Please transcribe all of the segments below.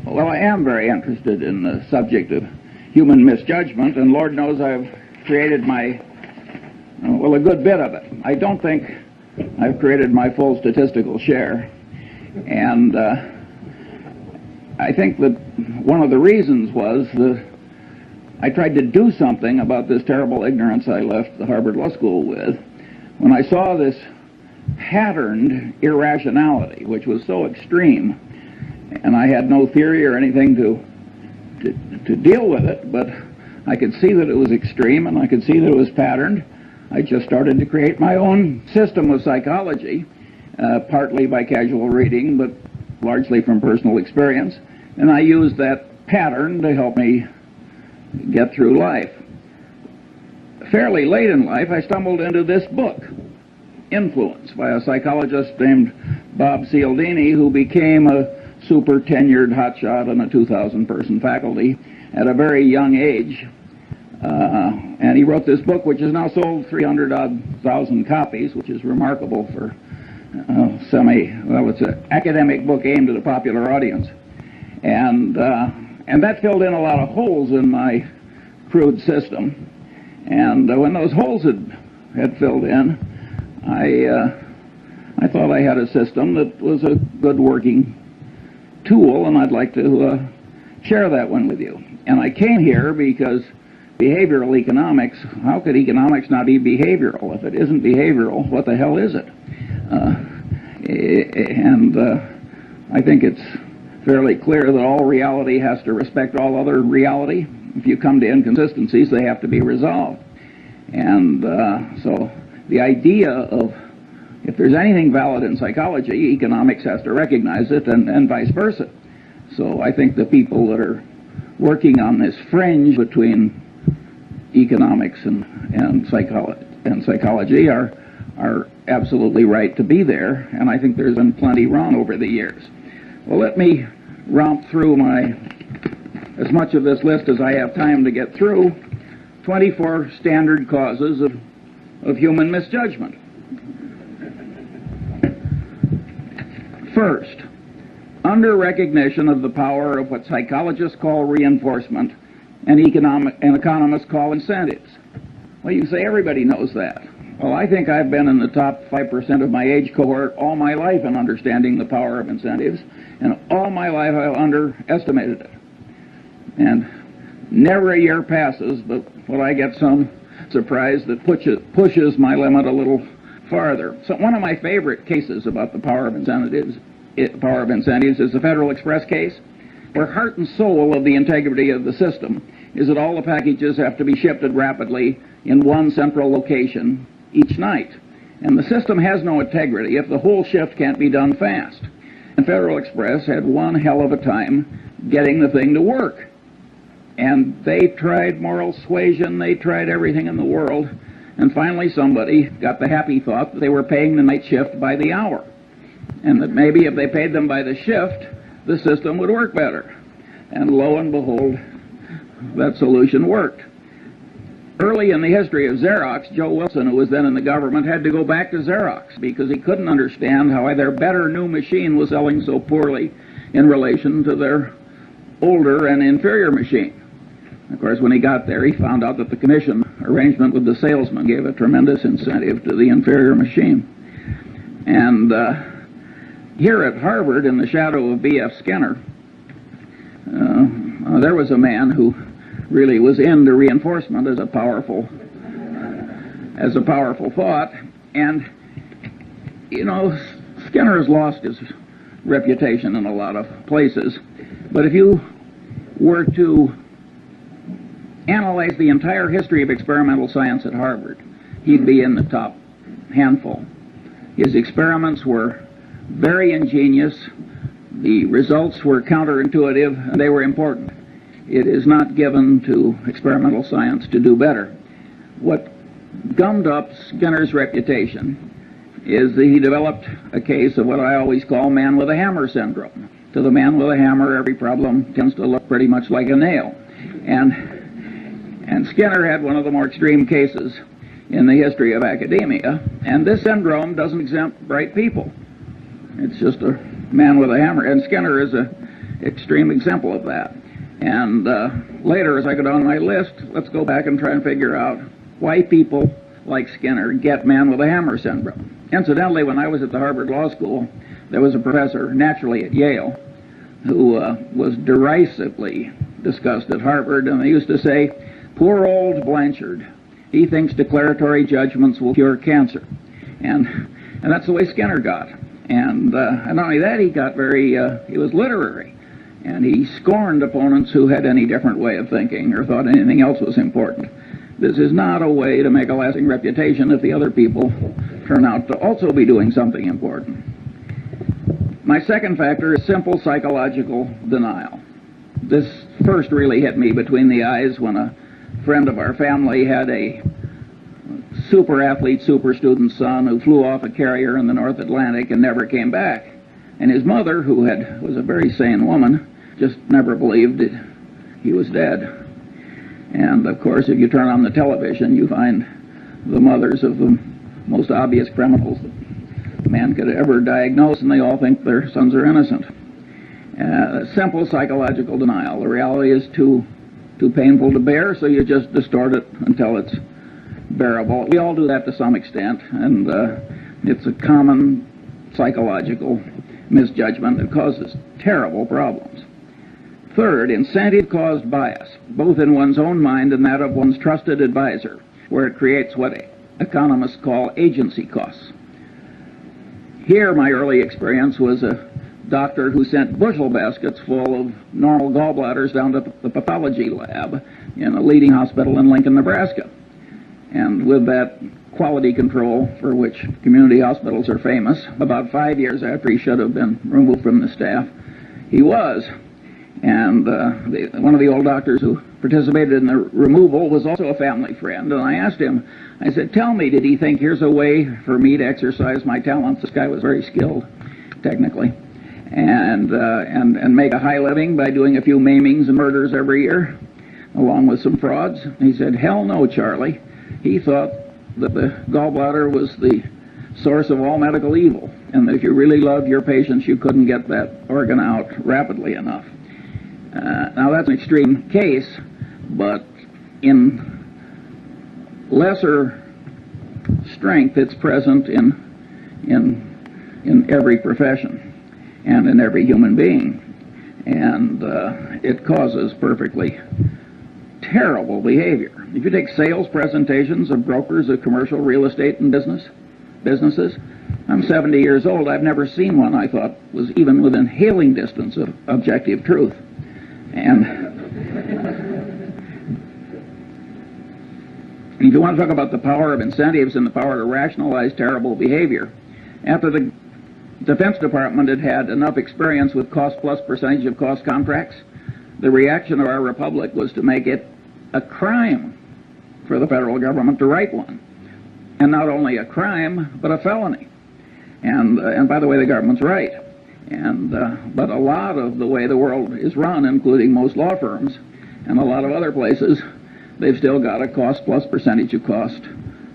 Well, I am very interested in the subject of human misjudgment, and Lord knows I've created a good bit of it. I don't think I've created my full statistical share, and I think that one of the reasons was that I tried to do something about this terrible ignorance I left the Harvard Law School with when I saw this patterned irrationality, which was so extreme, and I had no theory or anything to deal with it, but I could see that it was extreme and I could see that it was patterned. I just started to create my own system of psychology, partly by casual reading, but largely from personal experience, and I used that pattern to help me get through life. Fairly late in life, I stumbled into this book, Influence, by a psychologist named Bob Cialdini, who became a super tenured hotshot on a 2,000-person faculty at a very young age. And he wrote this book, which has now sold 300,000 copies, which is remarkable for it's an academic book aimed at a popular audience. And that filled in a lot of holes in my crude system. And when those holes had filled in, I thought I had a system that was a good working tool, and I'd like to share that one with you. And I came here because behavioral economics, how could economics not be behavioral? If it isn't behavioral, what the hell is it? I think it's fairly clear that all reality has to respect all other reality. If you come to inconsistencies, they have to be resolved. And so the idea of, if there's anything valid in psychology, economics has to recognize it, and vice versa. So I think the people that are working on this fringe between economics and psychology are absolutely right to be there, and I think there's been plenty wrong over the years. Well, let me romp through as much of this list as I have time to get through. 24 standard causes of human misjudgment. First, under recognition of the power of what psychologists call reinforcement and economists call incentives. Well, you say everybody knows that. Well, I think I've been in the top 5% of my age cohort all my life in understanding the power of incentives, and all my life I've underestimated it. And never a year passes but when I get some surprise that pushes my limit a little farther. So one of my favorite cases about the power of incentives is the Federal Express case, where heart and soul of the integrity of the system is that all the packages have to be shifted rapidly in one central location each night. And the system has no integrity if the whole shift can't be done fast. And Federal Express had one hell of a time getting the thing to work. And they tried moral suasion, they tried everything in the world, and finally somebody got the happy thought that they were paying the night shift by the hour, and that maybe if they paid them by the shift, the system would work better. And lo and behold, that solution worked. Early in the history of Xerox, Joe Wilson, who was then in the government, had to go back to Xerox because he couldn't understand how their better new machine was selling so poorly in relation to their older and inferior machine. Of course, when he got there, he found out that the commission arrangement with the salesman gave a tremendous incentive to the inferior machine. And here at Harvard, in the shadow of B.F. Skinner, there was a man who really was into reinforcement as a powerful thought. And, you know, Skinner has lost his reputation in a lot of places. But if you were to analyze the entire history of experimental science at Harvard, he'd be in the top handful. His experiments were very ingenious, the results were counterintuitive, and they were important. It is not given to experimental science to do better. What gummed up Skinner's reputation is that he developed a case of what I always call man with a hammer syndrome. To the man with a hammer, every problem tends to look pretty much like a nail. And Skinner had one of the more extreme cases in the history of academia, and this syndrome doesn't exempt bright people. It's just a man with a hammer. And Skinner is extreme example of that. And later, as I go down my list, let's go back and try and figure out why people like Skinner get man with a hammer syndrome. Incidentally, when I was at the Harvard Law School, there was a professor, naturally at Yale, who was derisively discussed at Harvard, and they used to say, "Poor old Blanchard, he thinks declaratory judgments will cure cancer." And that's the way Skinner got. And not only that, he was literary. And he scorned opponents who had any different way of thinking or thought anything else was important. This is not a way to make a lasting reputation if the other people turn out to also be doing something important. My second factor is simple psychological denial. This first really hit me between the eyes when a friend of our family had a super athlete, super student son who flew off a carrier in the North Atlantic and never came back. And his mother, who was a very sane woman, just never believed it. He was dead. And of course, if you turn on the television, you find the mothers of the most obvious criminals that man could ever diagnose, and they all think their sons are innocent. Simple psychological denial. The reality is too painful to bear, so you just distort it until it's bearable. We all do that to some extent, and it's a common psychological misjudgment that causes terrible problems. Third, incentive-caused bias, both in one's own mind and that of one's trusted advisor, where it creates what economists call agency costs. Here, my early experience was a doctor who sent bushel baskets full of normal gallbladders down to the pathology lab in a leading hospital in Lincoln, Nebraska. And with that quality control for which community hospitals are famous, about 5 years after he should have been removed from the staff, he was. And one of the old doctors who participated in the removal was also a family friend, and I asked him, I said, "Tell me, did he think here's a way for me to exercise my talents?" This guy was very skilled, technically, and make a high living by doing a few maimings and murders every year, along with some frauds. He said, "Hell no, Charlie." He thought that the gallbladder was the source of all medical evil, and that if you really loved your patients, you couldn't get that organ out rapidly enough. Now that's an extreme case, but in lesser strength, it's present in every profession and in every human being, and it causes perfectly terrible behavior. If you take sales presentations of brokers of commercial real estate and businesses, I'm 70 years old. I've never seen one I thought was even within hailing distance of objective truth. And if you want to talk about the power of incentives and the power to rationalize terrible behavior, after the Defense Department had had enough experience with cost plus percentage of cost contracts, the reaction of our republic was to make it a crime for the federal government to write one. And not only a crime, but a felony. And by the way, the government's right. But a lot of the way the world is run, including most law firms and a lot of other places, they've still got a cost plus percentage of cost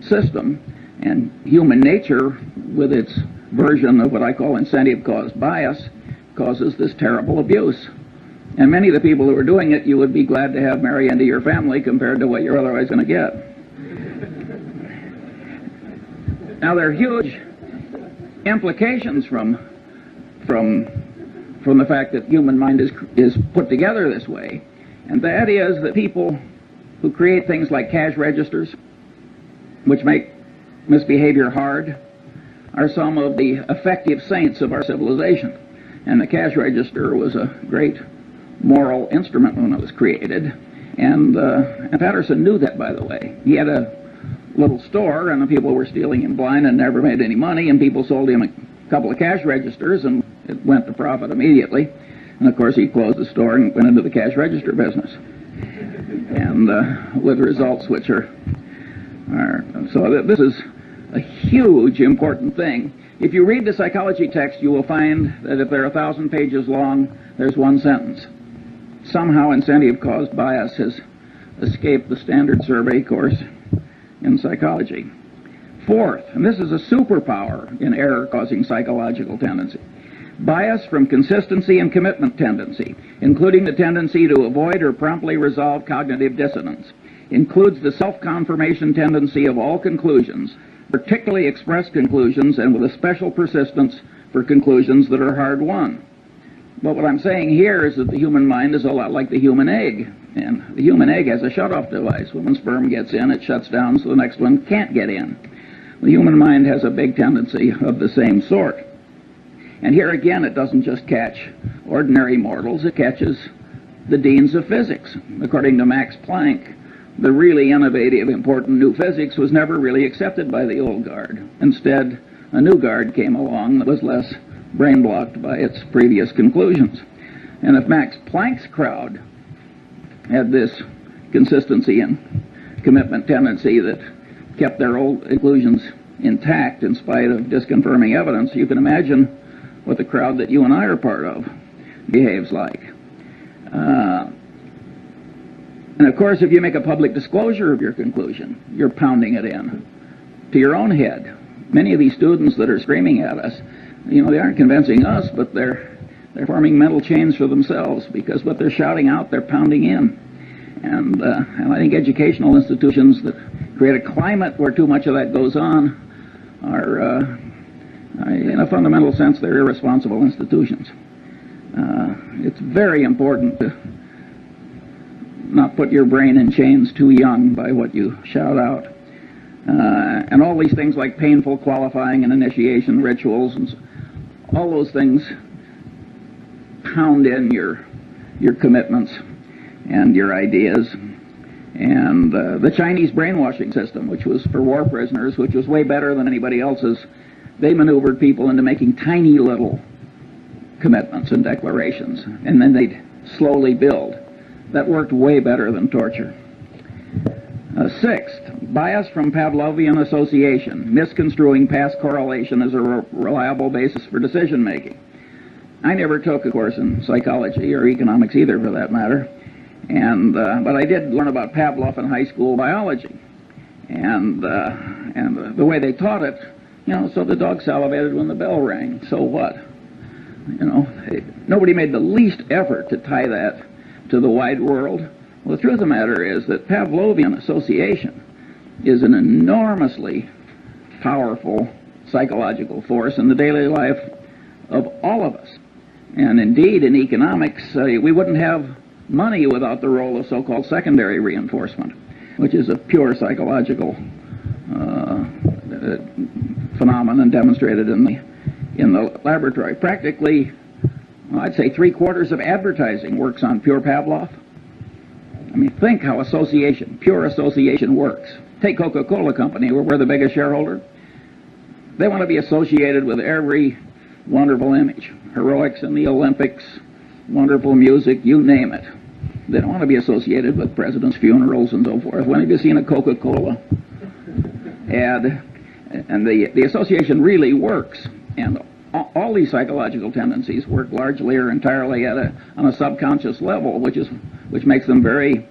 system. And human nature, with its version of what I call incentive-caused bias, causes this terrible abuse. And many of the people who are doing it, you would be glad to have marry into your family compared to what you're otherwise going to get. Now, there are huge implications from the fact that human mind is put together this way, and that is that people who create things like cash registers, which make misbehavior hard, are some of the effective saints of our civilization. And the cash register was a great moral instrument when it was created, and Patterson knew that, by the way. He had a little store, and the people were stealing him blind and never made any money, and people sold him a couple of cash registers, and it went to profit immediately. And of course, he closed the store and went into the cash register business, and with results which are so this is a huge important thing. If you read the psychology text, you will find that if they're 1,000 pages long, there's one sentence. Somehow incentive-caused bias has escaped the standard survey course in psychology. Fourth, and this is a superpower in error-causing psychological tendency, Bias from consistency and commitment tendency, including the tendency to avoid or promptly resolve cognitive dissonance. Includes the self-confirmation tendency of all conclusions, particularly expressed conclusions, and with a special persistence for conclusions that are hard-won. But what I'm saying here is that the human mind is a lot like the human egg. And the human egg has a shut-off device. When one sperm gets in, it shuts down so the next one can't get in. The human mind has a big tendency of the same sort. And here again, it doesn't just catch ordinary mortals, it catches the deans of physics. According to Max Planck, the really innovative, important new physics was never really accepted by the old guard. Instead, a new guard came along that was less brain-blocked by its previous conclusions. And if Max Planck's crowd had this consistency and commitment tendency that kept their old conclusions intact in spite of disconfirming evidence, you can imagine what the crowd that you and I are part of behaves like. And of course, if you make a public disclosure of your conclusion, you're pounding it in to your own head. Many of these students that are screaming at us, they aren't convincing us, but they're forming mental chains for themselves, because what they're shouting out, they're pounding in. And I think educational institutions that create a climate where too much of that goes on are, in a fundamental sense, they're irresponsible institutions. It's very important to not put your brain in chains too young by what you shout out. And all these things like painful qualifying and initiation rituals, and all those things pound in your commitments and your ideas. And the Chinese brainwashing system, which was for war prisoners, which was way better than anybody else's, they maneuvered people into making tiny little commitments and declarations, and then they'd slowly build. That worked way better than torture. Sixth, bias from Pavlovian association, misconstruing past correlation as a reliable basis for decision making. I never took a course in psychology or economics either, for that matter, but I did learn about Pavlov in high school biology, and the way they taught it, so the dog salivated when the bell rang. So what? Nobody made the least effort to tie that to the wide world. Well, the truth of the matter is that Pavlovian association is an enormously powerful psychological force in the daily life of all of us. And indeed, in economics, we wouldn't have money without the role of so-called secondary reinforcement, which is a pure psychological phenomenon demonstrated in the laboratory. Practically, I'd say 3/4 of advertising works on pure Pavlov. I mean, think how pure association works. Take Coca-Cola Company, where we're the biggest shareholder. They want to be associated with every wonderful image. Heroics in the Olympics, wonderful music, you name it. They don't want to be associated with presidents' funerals and so forth. When have you seen a Coca-Cola ad? And the association really works. And all these psychological tendencies work largely or entirely on a subconscious level, which makes them very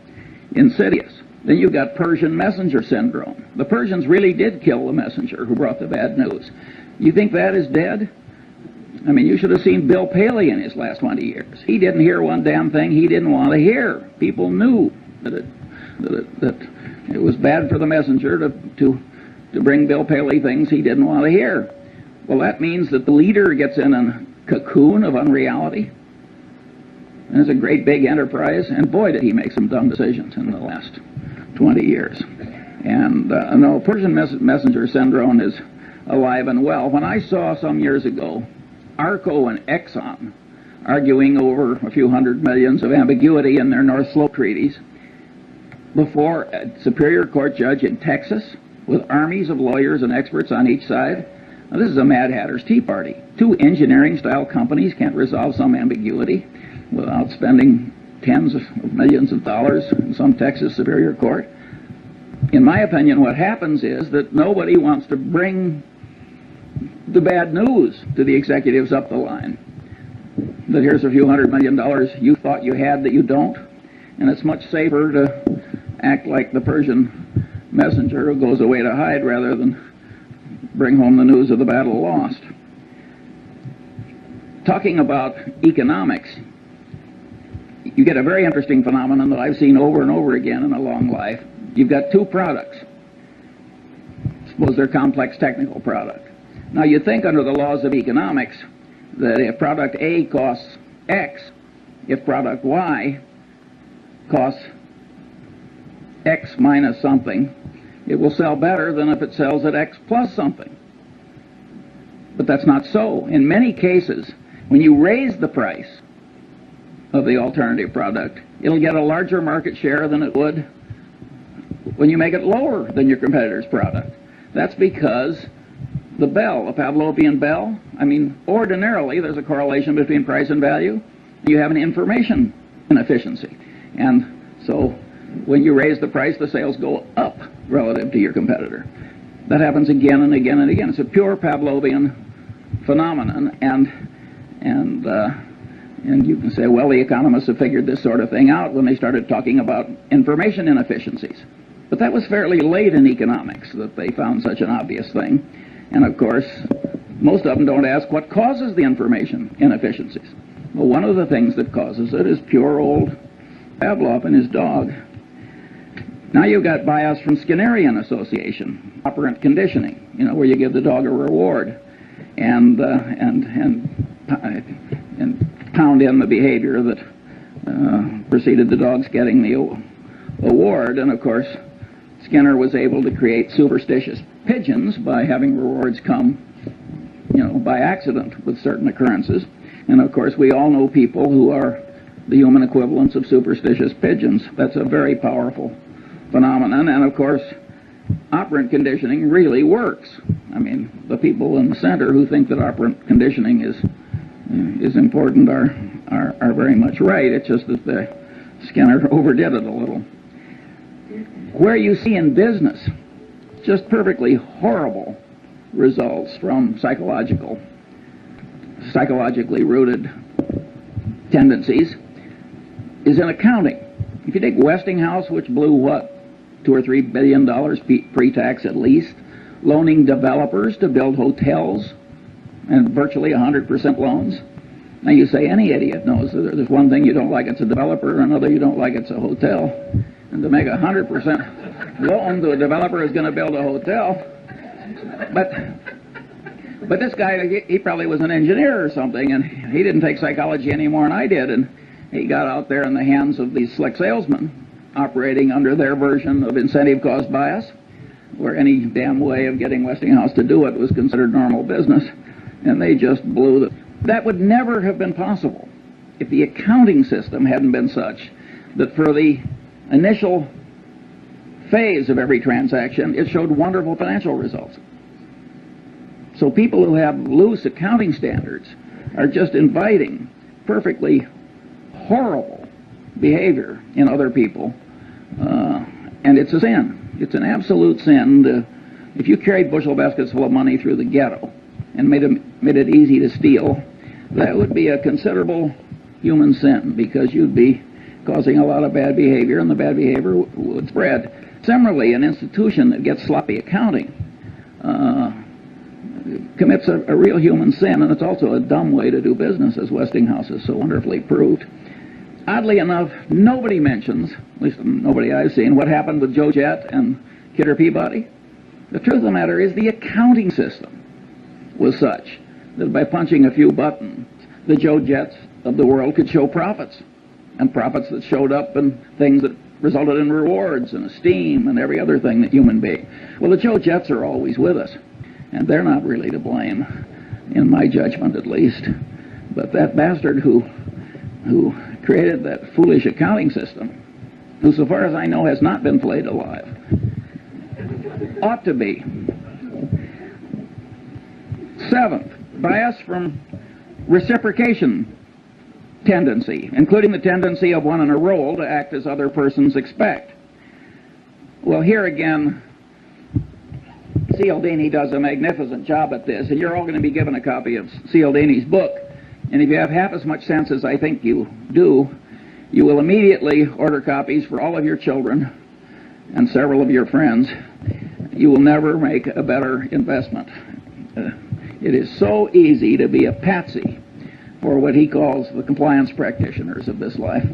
insidious. Then you've got Persian messenger syndrome. The Persians really did kill the messenger who brought the bad news. You think that is dead? I mean, you should have seen Bill Paley in his last 20 years. He didn't hear one damn thing he didn't want to hear. People knew that it was bad for the messenger to bring Bill Paley things he didn't want to hear. Well, that means that the leader gets in a cocoon of unreality. And it's a great big enterprise, and boy, did he make some dumb decisions in the last 20 years. And no, Persian messenger syndrome is alive and well. When I saw some years ago Arco and Exxon arguing over a few hundred millions of ambiguity in their North Slope treaties before a Superior Court judge in Texas with armies of lawyers and experts on each side, now, this is a Mad Hatter's Tea Party. Two engineering-style companies can't resolve some ambiguity without spending tens of millions of dollars in some Texas Superior Court. In my opinion, what happens is that nobody wants to bring the bad news to the executives up the line. That here's a few $100 million you thought you had that you don't, and it's much safer to act like the Persian messenger who goes away to hide rather than bring home the news of the battle lost. talking about economics, you get a very interesting phenomenon that I've seen over and over again in a long life. You've got two products. Suppose they're complex technical product. Now you think under the laws of economics that if product A costs X, if product Y costs X minus something, it will sell better than if it sells at X plus something. But that's not so. In many cases, when you raise the price of the alternative product, it'll get a larger market share than it would when you make it lower than your competitor's product. That's because the bell, the Pavlovian bell, I mean, ordinarily there's a correlation between price and value. You have an information inefficiency. And so when you raise the price, the sales go up relative to your competitor. That happens again and again and again. It's a pure Pavlovian phenomenon, and you can say, well, the economists have figured this sort of thing out when they started talking about information inefficiencies. But that was fairly late in economics that they found such an obvious thing. And of course, most of them don't ask what causes the information inefficiencies. Well, one of the things that causes it is pure old Pavlov and his dog. Now you've got bias from Skinnerian association, operant conditioning, where you give the dog a reward and pound in the behavior that preceded the dog's getting the award. And of course, Skinner was able to create superstitious pigeons by having rewards come, by accident with certain occurrences. And of course, we all know people who are the human equivalents of superstitious pigeons. That's a very powerful phenomenon. And of course, operant conditioning really works. I mean, the people in the center who think that operant conditioning is important are very much right. It's just that Skinner overdid it a little. Where you see in business just perfectly horrible results from psychologically rooted tendencies is in accounting. If you take Westinghouse, which blew what, $2 or $3 billion pre-tax at least, loaning developers to build hotels and virtually 100% loans. Now you say any idiot knows that there's one thing you don't like, it's a developer, and another you don't like, it's a hotel. And to make 100% loan to a developer who's going to build a hotel. But this guy, he probably was an engineer or something, and he didn't take psychology any more than I did, and he got out there in the hands of these slick salesmen operating under their version of incentive cost bias, where any damn way of getting Westinghouse to do it was considered normal business, and they just blew it. That would never have been possible if the accounting system hadn't been such that for the initial phase of every transaction, it showed wonderful financial results. So people who have loose accounting standards are just inviting perfectly horrible behavior in other people, and it's a sin. It's an absolute sin. If you carried bushel baskets full of money through the ghetto and made it easy to steal, that would be a considerable human sin, because you'd be causing a lot of bad behavior, and the bad behavior would spread. Similarly, an institution that gets sloppy accounting commits a real human sin, and it's also a dumb way to do business, as Westinghouse has so wonderfully proved. Oddly enough, nobody mentions, at least nobody I've seen, what happened with Joe Jett and Kidder Peabody. The truth of the matter is the accounting system was such that by punching a few buttons, the Joe Jetts of the world could show profits, and profits that showed up in things that resulted in rewards and esteem and every other thing that human being. Well, the Joe Jetts are always with us, and they're not really to blame, in my judgment at least. But that bastard who created that foolish accounting system, who so far as I know has not been flayed alive, ought to be. Seventh, bias from reciprocation tendency, including the tendency of one in a role to act as other persons expect. Well, here again, Cialdini does a magnificent job at this, and you're all going to be given a copy of Cialdini's book. And if you have half as much sense as I think you do, you will immediately order copies for all of your children and several of your friends. You will never make a better investment. It is so easy to be a patsy for what he calls the compliance practitioners of this life.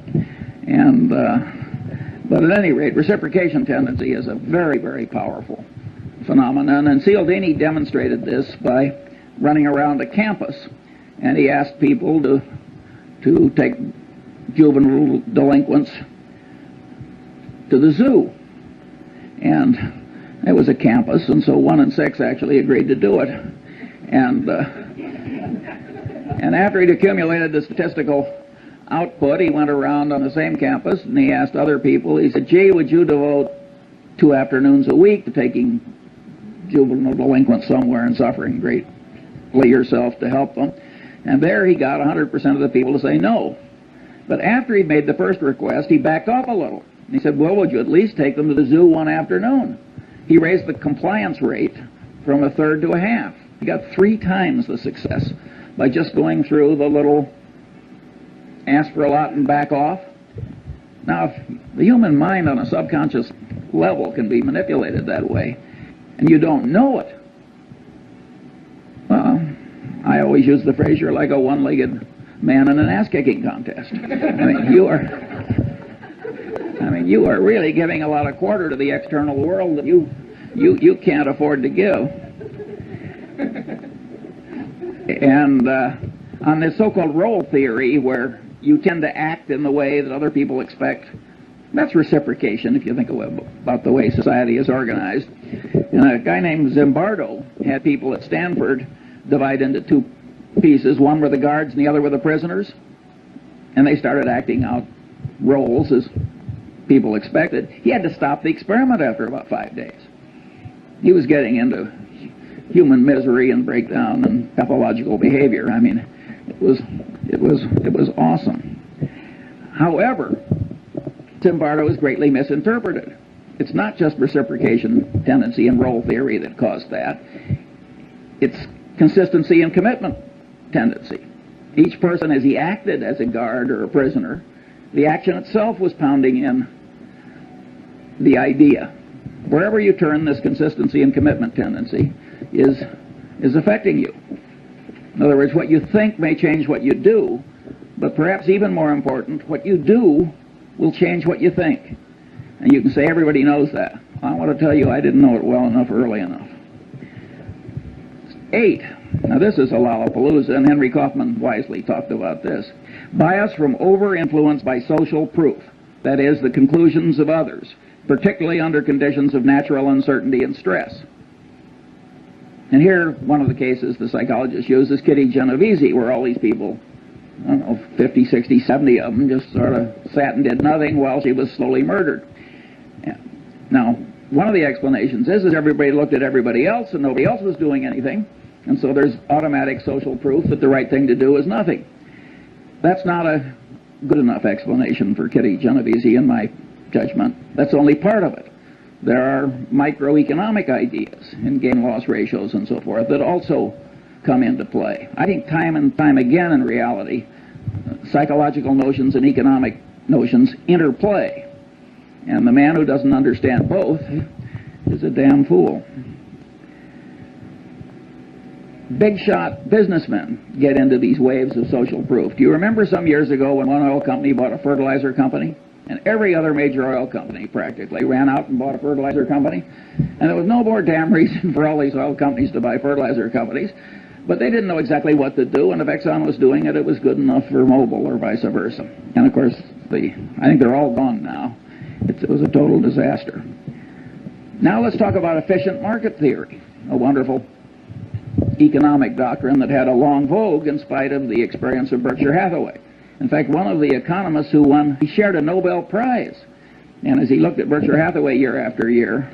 And but at any rate, reciprocation tendency is a very, very powerful phenomenon, and Cialdini demonstrated this by running around a campus, and he asked people to take juvenile delinquents to the zoo. And it was a campus, and so 1 in 6 actually agreed to do it. And after he'd accumulated the statistical output, he went around on the same campus and he asked other people, he said, gee, would you devote 2 afternoons a week to taking juvenile delinquents somewhere and suffering greatly yourself to help them? And there he got 100% of the people to say no. But after he'd made the first request, he backed off a little. And he said, well, would you at least take them to the zoo 1 afternoon? He raised the compliance rate from 1/3 to 1/2. He got 3 times the success by just going through the little ask for a lot and back off. Now, if the human mind on a subconscious level can be manipulated that way, and you don't know it, well, I always use the phrase, you're like a one-legged man in an ass-kicking contest. You are really giving a lot of quarter to the external world that you can't afford to give. And on this so-called role theory, where you tend to act in the way that other people expect, that's reciprocation, if you think about the way society is organized. And a guy named Zimbardo had people at Stanford divide into 2 pieces. One were the guards and the other were the prisoners. And they started acting out roles as people expected. He had to stop the experiment after about 5 days. He was getting into human misery and breakdown and pathological behavior. I mean, it was awesome. However, Zimbardo was greatly misinterpreted. It's not just reciprocation tendency and role theory that caused that. It's consistency and commitment tendency. Each person, as he acted as a guard or a prisoner, the action itself was pounding in the idea. Wherever you turn, this consistency and commitment tendency is affecting you. In other words, what you think may change what you do, but perhaps even more important, what you do will change what you think. And you can say everybody knows that. I want to tell you I didn't know it well enough early enough. 8. Now this is a Lollapalooza, and Henry Kaufman wisely talked about this. Bias from over-influence by social proof, that is, the conclusions of others, particularly under conditions of natural uncertainty and stress. And here, one of the cases the psychologist used is Kitty Genovese, where all these people, I don't know, 50, 60, 70 of them just sort of sat and did nothing while she was slowly murdered. Now, one of the explanations is everybody looked at everybody else and nobody else was doing anything, and so there's automatic social proof that the right thing to do is nothing. That's not a good enough explanation for Kitty Genovese, in my judgment. That's only part of it. There are microeconomic ideas in gain-loss ratios and so forth that also come into play. I think time and time again in reality, psychological notions and economic notions interplay. And the man who doesn't understand both is a damn fool. Big shot businessmen get into these waves of social proof. Do you remember some years ago when one oil company bought a fertilizer company? And every other major oil company practically ran out and bought a fertilizer company. And there was no more damn reason for all these oil companies to buy fertilizer companies. But they didn't know exactly what to do, and if Exxon was doing it, it was good enough for Mobil or vice versa. And of course, I think they're all gone now. It was a total disaster. Now let's talk about efficient market theory, a wonderful economic doctrine that had a long vogue in spite of the experience of Berkshire Hathaway. In fact, one of the economists who won, he shared a Nobel Prize. And as he looked at Berkshire Hathaway year after year,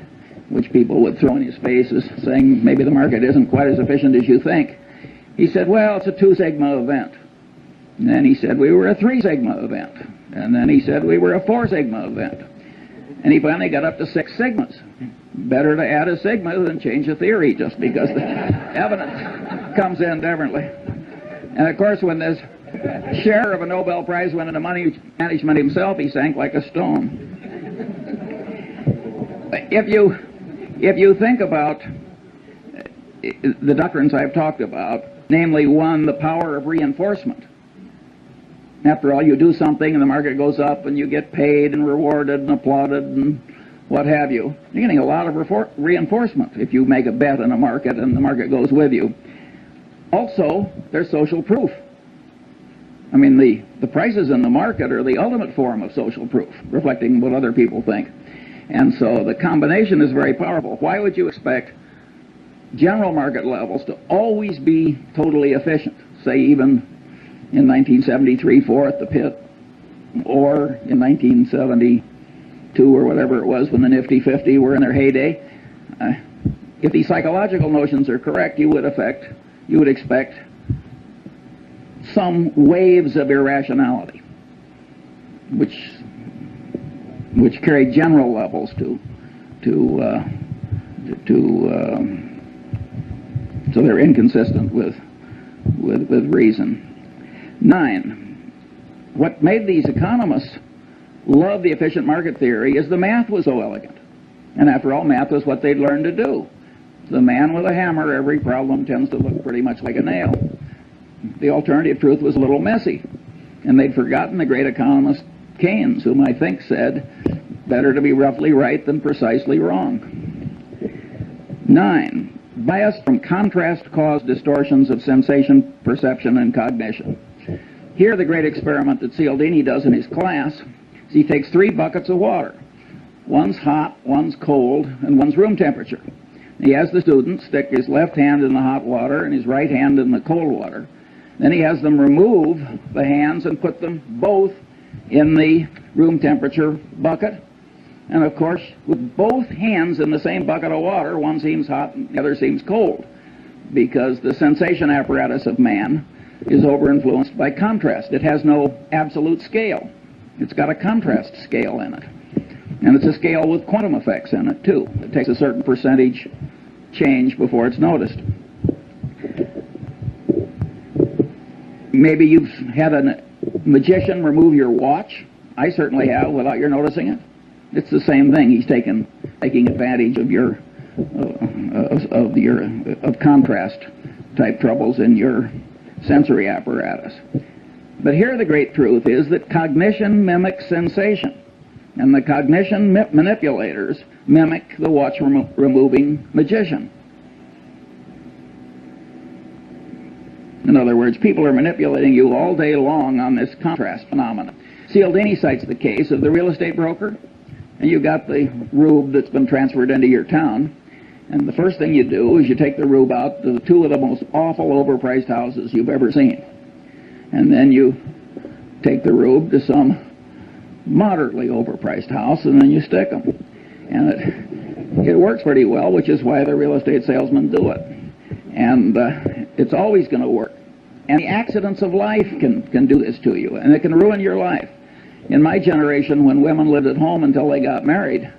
which people would throw in his face as saying maybe the market isn't quite as efficient as you think, he said, well, it's a 2 sigma event. And then he said, we were a 3 sigma event. And then he said, we were a 4 sigma event. And he finally got up to 6 sigmas. Better to add a sigma than change a theory, just because the evidence comes in differently. And of course, when this share of a Nobel Prize went into money management himself, he sank like a stone. If you think about the doctrines I've talked about, namely, 1, the power of reinforcement. After all, you do something and the market goes up and you get paid and rewarded and applauded and what have you. You're getting a lot of reinforcement if you make a bet in a market and the market goes with you. Also, there's social proof. I mean, the prices in the market are the ultimate form of social proof, reflecting what other people think. And so the combination is very powerful. Why would you expect general market levels to always be totally efficient, say even in 1973-4 at the pit, or in 1972 or whatever it was when the Nifty 50 were in their heyday? If these psychological notions are correct, you would expect some waves of irrationality, which carry general levels so they're inconsistent with reason. 9. What made these economists love the efficient market theory is the math was so elegant. And after all, math was what they'd learned to do. The man with a hammer, every problem tends to look pretty much like a nail. The alternative truth was a little messy. And they'd forgotten the great economist Keynes, whom I think said, better to be roughly right than precisely wrong. 9. Bias from contrast caused distortions of sensation, perception, and cognition. Here, the great experiment that Cialdini does in his class is he takes 3 buckets of water. One's hot, one's cold, and one's room temperature. He has the students stick his left hand in the hot water and his right hand in the cold water. Then he has them remove the hands and put them both in the room temperature bucket. And of course, with both hands in the same bucket of water, one seems hot and the other seems cold, because the sensation apparatus of man is over-influenced by contrast. It has no absolute scale. It's got a contrast scale in it. And it's a scale with quantum effects in it, too. It takes a certain percentage change before it's noticed. Maybe you've had a magician remove your watch. I certainly have, without your noticing it. It's the same thing. He's taking advantage of your of contrast type troubles in your sensory apparatus. But here the great truth is that cognition mimics sensation, and the cognition manipulators mimic the watch removing magician. In other words, people are manipulating you all day long on this contrast phenomenon. Cialdini cites the case of the real estate broker, and you got the rube that's been transferred into your town, and the first thing you do is you take the rube out to 2 of the most awful overpriced houses you've ever seen. And then you take the rube to some moderately overpriced house, and then you stick them. And it works pretty well, which is why the real estate salesmen do it. And it's always going to work. And the accidents of life can do this to you, and it can ruin your life. In my generation, when women lived at home until they got married,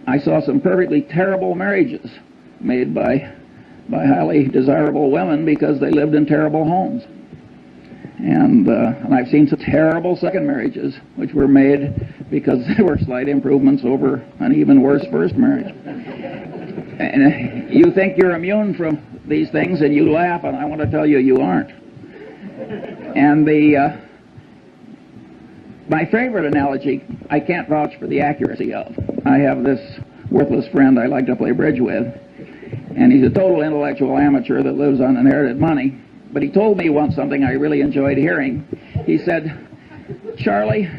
I saw some perfectly terrible marriages made by highly desirable women because they lived in terrible homes. And I've seen some terrible second marriages which were made because they were slight improvements over an even worse first marriage. And you think you're immune from these things and you laugh, and I want to tell you, you aren't. And my favorite analogy, I can't vouch for the accuracy of. I have this worthless friend I like to play bridge with, and he's a total intellectual amateur that lives on inherited money. But he told me once something I really enjoyed hearing. He said, Charlie,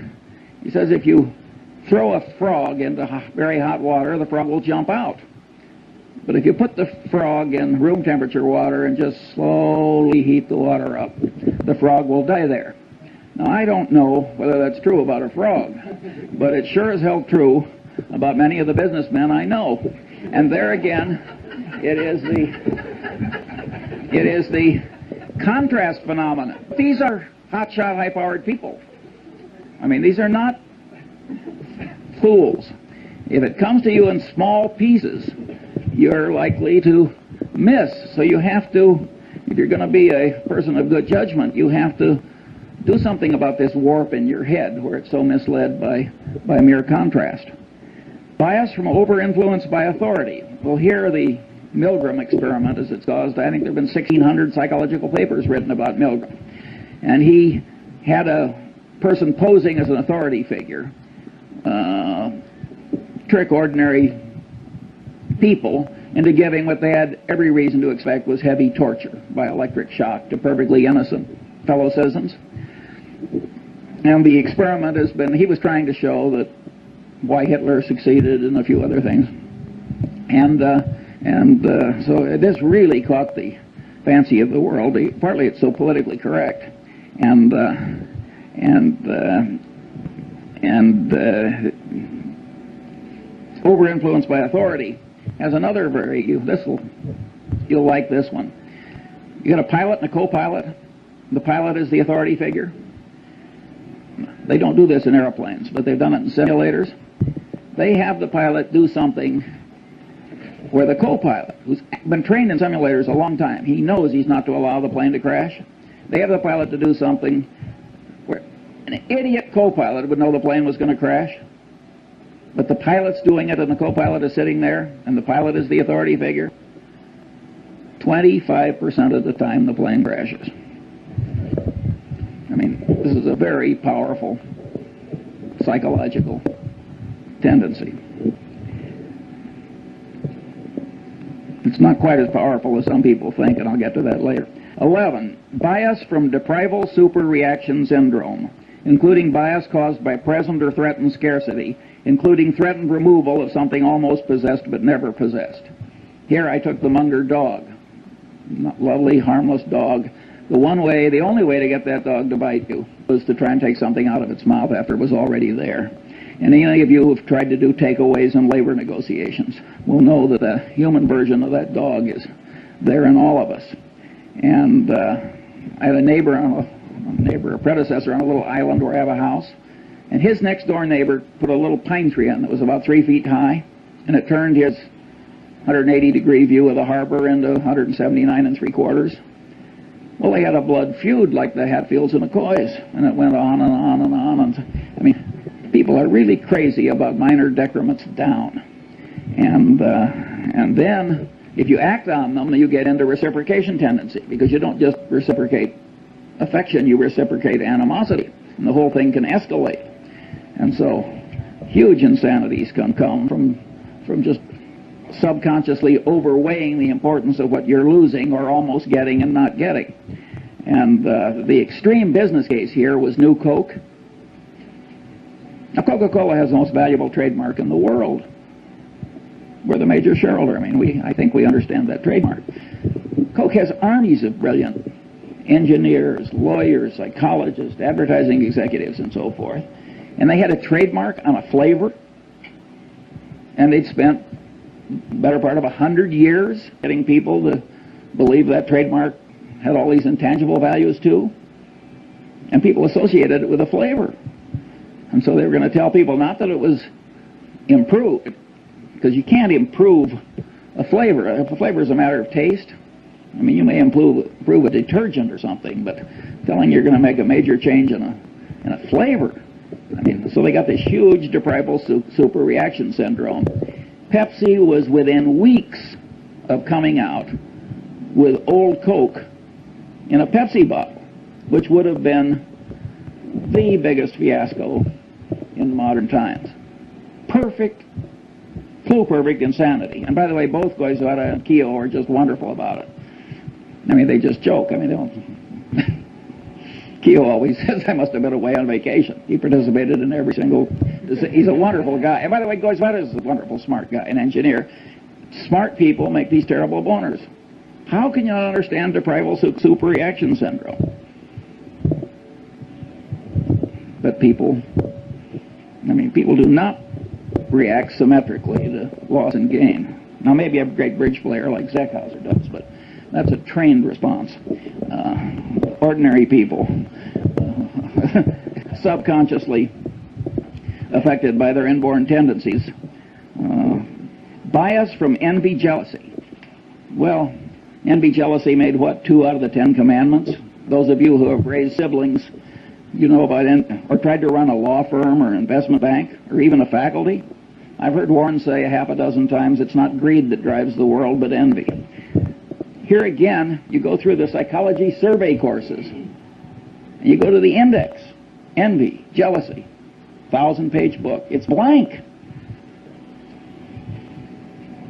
he says, if you throw a frog into very hot water, the frog will jump out. But if you put the frog in room temperature water and just slowly heat the water up, the frog will die there. Now, I don't know whether that's true about a frog, but it sure as hell true about many of the businessmen I know. And there again, it is the contrast phenomenon. These are hotshot, high-powered people. I mean, these are not fools. If it comes to you in small pieces, you're likely to miss. So you have to, if you're going to be a person of good judgment, you have to do something about this warp in your head where it's so misled by mere contrast. Bias from over-influence by authority. Well, here the Milgram experiment, as it's caused, I think there have been 1,600 psychological papers written about Milgram. And he had a person posing as an authority figure trick ordinary people into giving what they had every reason to expect was heavy torture by electric shock to perfectly innocent fellow citizens. And the experiment has been, he was trying to show that why Hitler succeeded and a few other things. So this really caught the fancy of the world. Partly it's so politically correct, and over-influenced by authority has another you'll like this one. You got a pilot and a co-pilot. The pilot is the authority figure. They don't do this in airplanes, but they've done it in simulators. They have the pilot do something where the co-pilot, who's been trained in simulators a long time, he knows he's not to allow the plane to crash. They have the pilot to do something where an idiot co-pilot would know the plane was going to crash, but the pilot's doing it and the co-pilot is sitting there and the pilot is the authority figure. 25% of the time the plane crashes. I mean, this is a very powerful psychological tendency. It's not quite as powerful as some people think, and I'll get to that later. 11, bias from deprival superreaction syndrome, including bias caused by present or threatened scarcity, including threatened removal of something almost possessed but never possessed. Here I took the Munger dog. Lovely, harmless dog. The only way to get that dog to bite you was to try and take something out of its mouth after it was already there. And any of you who've tried to do takeaways in labor negotiations will know that the human version of that dog is there in all of us. And I had a predecessor on a little island where I have a house, and his next door neighbor put a little pine tree in that was about 3 feet high, and it turned his 180-degree view of the harbor into 179 3/4. Well, they had a blood feud like the Hatfields and McCoys, and it went on and on and on. And I mean, people are really crazy about minor decrements down. And then, if you act on them, you get into reciprocation tendency, because you don't just reciprocate affection, you reciprocate animosity, and the whole thing can escalate. And so, huge insanities can come from just subconsciously overweighing the importance of what you're losing or almost getting and not getting. And the extreme business case here was New Coke. Now, Coca-Cola has the most valuable trademark in the world. We're the major shareholder. I mean, I think we understand that trademark. Coke has armies of brilliant engineers, lawyers, psychologists, advertising executives, and so forth. And they had a trademark on a flavor, and they'd spent the better part of 100 years getting people to believe that trademark had all these intangible values too. And people associated it with a flavor. And so they were going to tell people not that it was improved, because you can't improve a flavor. If a flavor is a matter of taste, I mean, you may improve a detergent or something, but telling you're going to make a major change in a flavor. I mean, so they got this huge deprival superreaction syndrome. Pepsi was within weeks of coming out with Old Coke in a Pepsi bottle, which would have been the biggest fiasco in modern times. Perfect insanity. And by the way, both Goizueta and Keogh are just wonderful about it. I mean, they just joke. I mean, they don't... Keogh always says I must have been away on vacation. He participated in every single... He's a wonderful guy. And by the way, Goizueta is a wonderful, smart guy, an engineer. Smart people make these terrible boners. How can you not understand deprival superreaction syndrome? But people do not react symmetrically to loss and gain. Now, maybe a great bridge player like Zeckhauser does, but that's a trained response. Ordinary people, subconsciously affected by their inborn tendencies. Bias from envy, jealousy. Well, envy, jealousy made what, 2 out of the 10 commandments? Those of you who have raised siblings, you know about or tried to run a law firm or investment bank or even a faculty. I've heard Warren say a half a dozen times, it's not greed that drives the world, but envy. Here again, you go through the psychology survey courses, You go to the index, envy, jealousy, 1,000-page book. It's blank.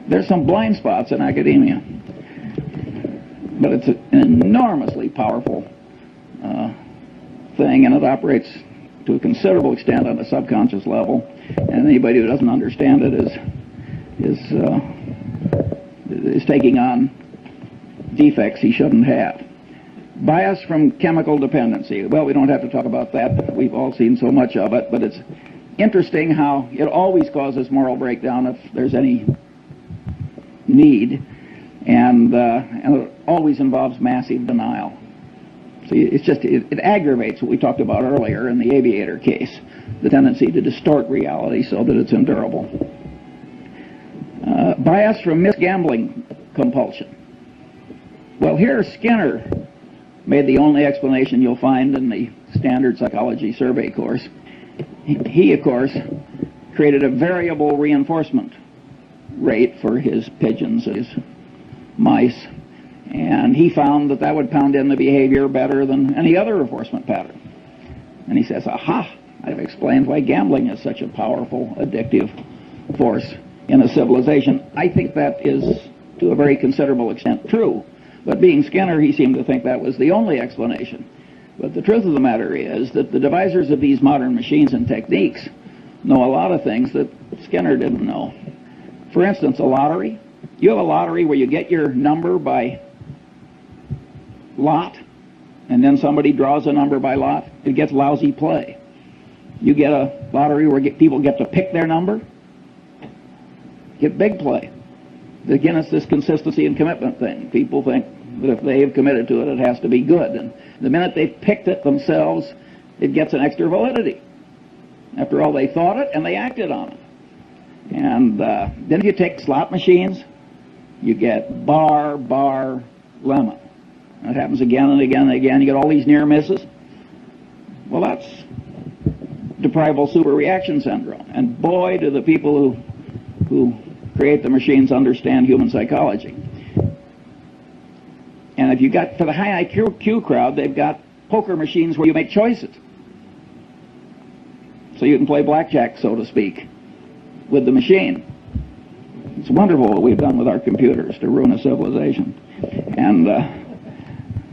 There's some blind spots in academia, but it's an enormously powerful thing, and it operates to a considerable extent on a subconscious level. And anybody who doesn't understand it is taking on defects he shouldn't have. Bias from chemical dependency. Well, we don't have to talk about that. We've all seen so much of it, but it's interesting how it always causes moral breakdown if there's any need, and it always involves massive denial. So it's just, it aggravates what we talked about earlier in the aviator case, the tendency to distort reality so that it's endurable. Bias from misgambling compulsion. Well, here Skinner made the only explanation you'll find in the standard psychology survey course. He, of course, created a variable reinforcement rate for his pigeons, his mice, and he found that would pound in the behavior better than any other reinforcement pattern. And he says, aha, I've explained why gambling is such a powerful, addictive force in a civilization. I think that is, to a very considerable extent, true. But being Skinner, he seemed to think that was the only explanation. But the truth of the matter is that the devisers of these modern machines and techniques know a lot of things that Skinner didn't know. For instance, a lottery. You have a lottery where you get your number by lot, and then somebody draws a number by lot. It gets lousy play. You get a lottery where people get to pick their number, get big play. Again, it's this consistency and commitment thing. People think that if they have committed to it, it has to be good. And the minute they've picked it themselves, it gets an extra validity. After all, they thought it and they acted on it. And then if you take slot machines, you get bar, lemon. That happens again and again and again. You get all these near misses. Well, that's deprival superreaction syndrome. And boy, do the people who create the machines understand human psychology. And if you got, for the high IQ crowd, they've got poker machines where you make choices. So you can play blackjack, so to speak, with the machine. It's wonderful what we've done with our computers to ruin a civilization. And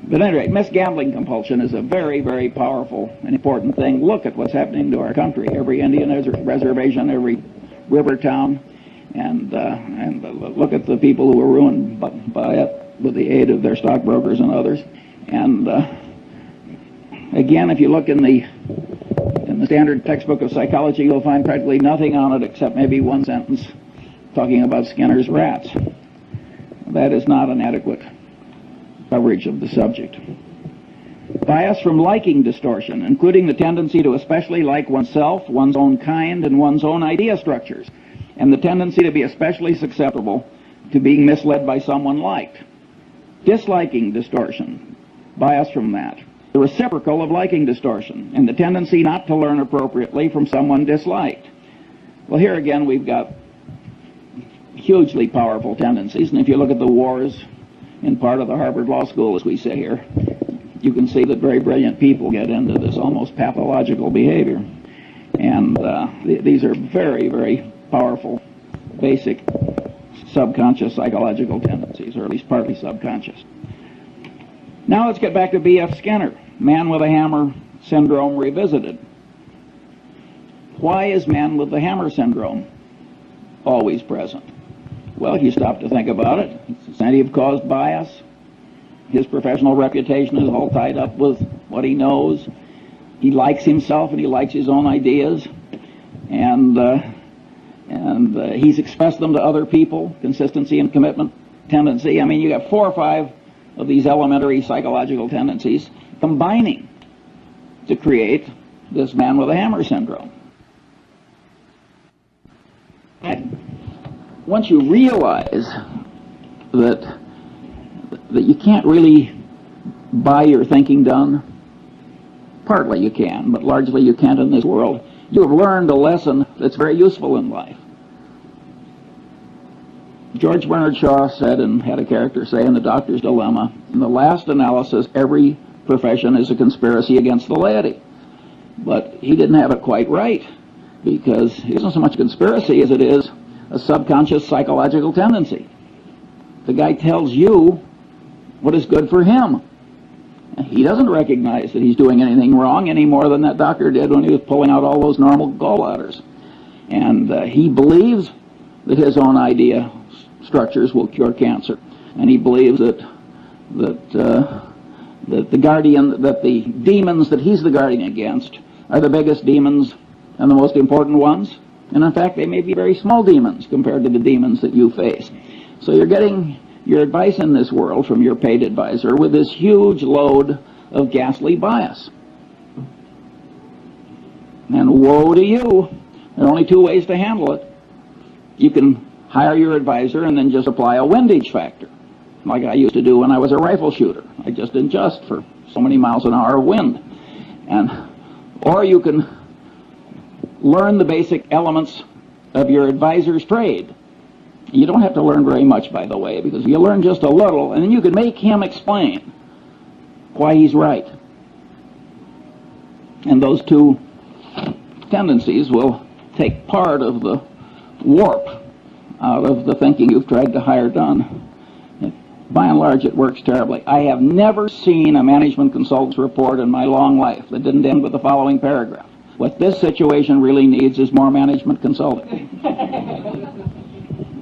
but at any rate, misgambling compulsion is a very, very powerful and important thing. Look at what's happening to our country. Every Indian reservation, every river town, and look at the people who are ruined by it with the aid of their stockbrokers and others. And again, if you look in the standard textbook of psychology, you'll find practically nothing on it except maybe one sentence talking about Skinner's rats. That is not an adequate coverage of the subject. Bias from liking distortion, including the tendency to especially like oneself, one's own kind, and one's own idea structures, and the tendency to be especially susceptible to being misled by someone liked. Disliking distortion, bias from that. The reciprocal of liking distortion, and the tendency not to learn appropriately from someone disliked. Well, here again we've got hugely powerful tendencies, and if you look at the wars in part of the Harvard Law School, as we say here, you can see that very brilliant people get into this almost pathological behavior. And these are very, very powerful, basic subconscious psychological tendencies, or at least partly subconscious. Now let's get back to B.F. Skinner, man with a hammer syndrome revisited. Why is man with the hammer syndrome always present? Well, if you stop to think about it, it's incentive-caused bias. His professional reputation is all tied up with what he knows. He likes himself and he likes his own ideas. And he's expressed them to other people, consistency and commitment tendency. I mean, you got 4 or 5 of these elementary psychological tendencies combining to create this man with a hammer syndrome. And once you realize that you can't really buy your thinking done, partly you can, but largely you can't in this world, you have learned a lesson that's very useful in life. George Bernard Shaw said, and had a character say in The Doctor's Dilemma, in the last analysis, every profession is a conspiracy against the laity. But he didn't have it quite right, because it isn't so much a conspiracy as it is a subconscious psychological tendency. The guy tells you what is good for him. He doesn't recognize that he's doing anything wrong any more than that doctor did when he was pulling out all those normal gallbladders. And he believes that his own idea structures will cure cancer. And he believes that the demons that he's the guardian against are the biggest demons and the most important ones. And in fact, they may be very small demons compared to the demons that you face. So you're getting your advice in this world from your paid advisor with this huge load of ghastly bias. And woe to you. There are only two ways to handle it. You can hire your advisor and then just apply a windage factor, like I used to do when I was a rifle shooter. I just adjust for so many miles an hour of wind. Or you can learn the basic elements of your advisor's trade. You don't have to learn very much, by the way, because you learn just a little, and then you can make him explain why he's right. And those two tendencies will take part of the warp out of the thinking you've tried to hire done. By and large, it works terribly. I have never seen a management consultant's report in my long life that didn't end with the following paragraph: what this situation really needs is more management consulting.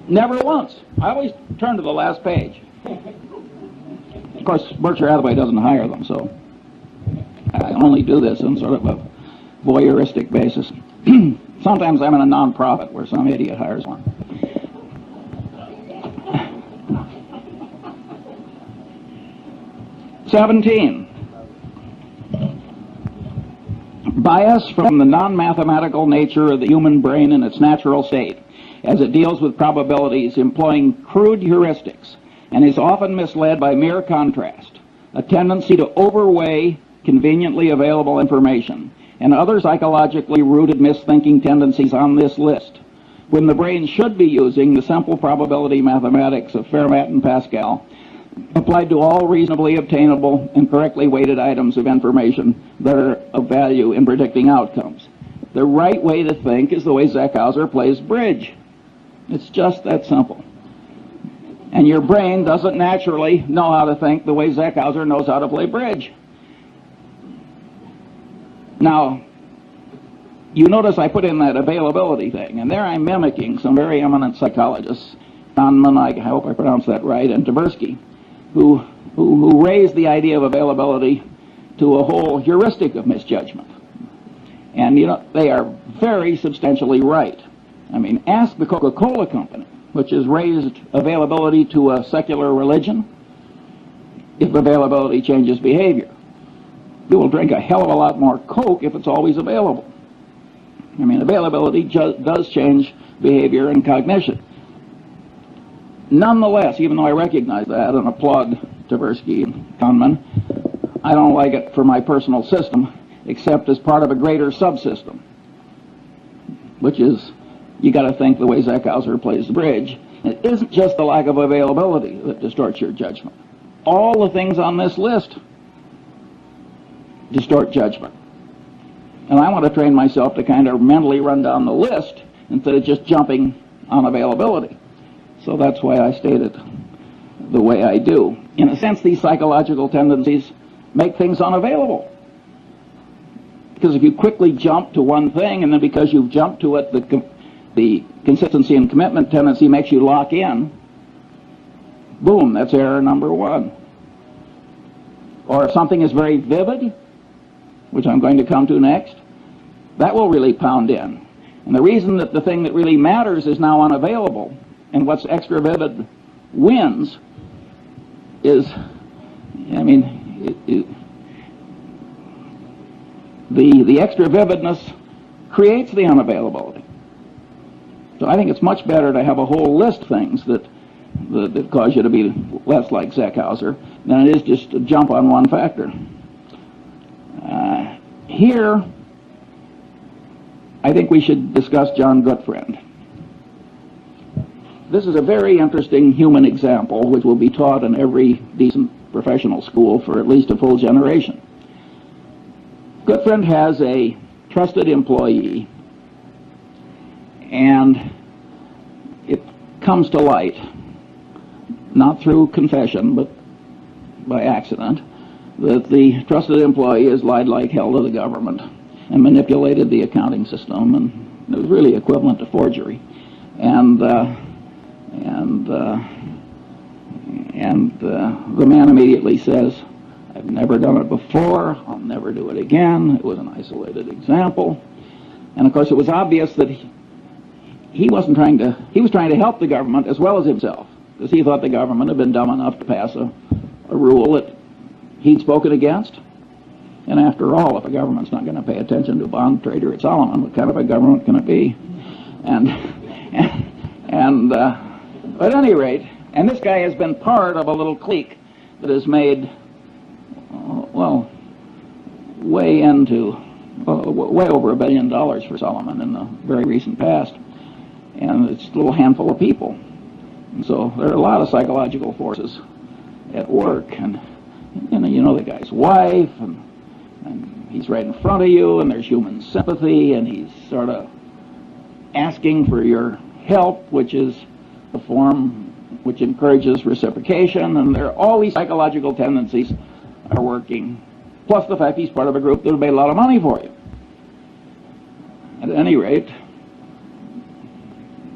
Never once. I always turn to the last page. Of course, Berkshire Hathaway doesn't hire them, so I only do this on sort of a voyeuristic basis. Sometimes I'm in a non-profit where some idiot hires one. (17) Bias from the non-mathematical nature of the human brain in its natural state, as it deals with probabilities employing crude heuristics, and is often misled by mere contrast, a tendency to overweigh conveniently available information, and other psychologically rooted misthinking tendencies on this list, when the brain should be using the simple probability mathematics of Fermat and Pascal, applied to all reasonably obtainable and correctly weighted items of information that are of value in predicting outcomes. The right way to think is the way Zeckhauser plays bridge. It's just that simple. And your brain doesn't naturally know how to think the way Zeckhauser knows how to play bridge. Now, you notice I put in that availability thing, and there I'm mimicking some very eminent psychologists, Kahneman, I hope I pronounced that right, and Tversky, who raised the idea of availability to a whole heuristic of misjudgment. And, you know, they are very substantially right. I mean, ask the Coca-Cola Company, which has raised availability to a secular religion, if availability changes behavior. You will drink a hell of a lot more Coke if it's always available. I mean, availability does change behavior and cognition. Nonetheless, even though I recognize that and applaud Tversky and Kahneman, I don't like it for my personal system, except as part of a greater subsystem, which is, you got to think the way Zeckhauser plays the bridge. It isn't just the lack of availability that distorts your judgment. All the things on this list distort judgment. And I want to train myself to kind of mentally run down the list instead of just jumping on availability. So that's why I state it the way I do. In a sense, these psychological tendencies make things unavailable. Because if you quickly jump to one thing, and then because you've jumped to it, the consistency and commitment tendency makes you lock in, boom, that's error number one. Or if something is very vivid, which I'm going to come to next, that will really pound in. And the reason that the thing that really matters is now unavailable, and what's extra vivid wins, is, I mean, the extra vividness creates the unavailability. So I think it's much better to have a whole list of things that cause you to be less like Zeckhauser than it is just to jump on one factor. Here, I think we should discuss John Gutfriend. This is a very interesting human example which will be taught in every decent professional school for at least a full generation. Goodfriend has a trusted employee, and it comes to light, not through confession, but by accident, that the trusted employee has lied like hell to the government and manipulated the accounting system, and it was really equivalent to forgery. And the man immediately says, "I've never done it before. I'll never do it again. It was an isolated example." And of course, it was obvious that he was trying to help the government as well as himself, because he thought the government had been dumb enough to pass a rule that he'd spoken against. And after all, if a government's not going to pay attention to a bond trader at Solomon, what kind of a government can it be? But at any rate, and this guy has been part of a little clique that has made, way over $1 billion for Solomon in the very recent past. And it's a little handful of people. And so there are a lot of psychological forces at work. And you know the guy's wife, and he's right in front of you, and there's human sympathy, and he's sort of asking for your help, which is a form which encourages reciprocation, and there are all these psychological tendencies are working, plus the fact he's part of a group that will pay a lot of money for you. At any rate,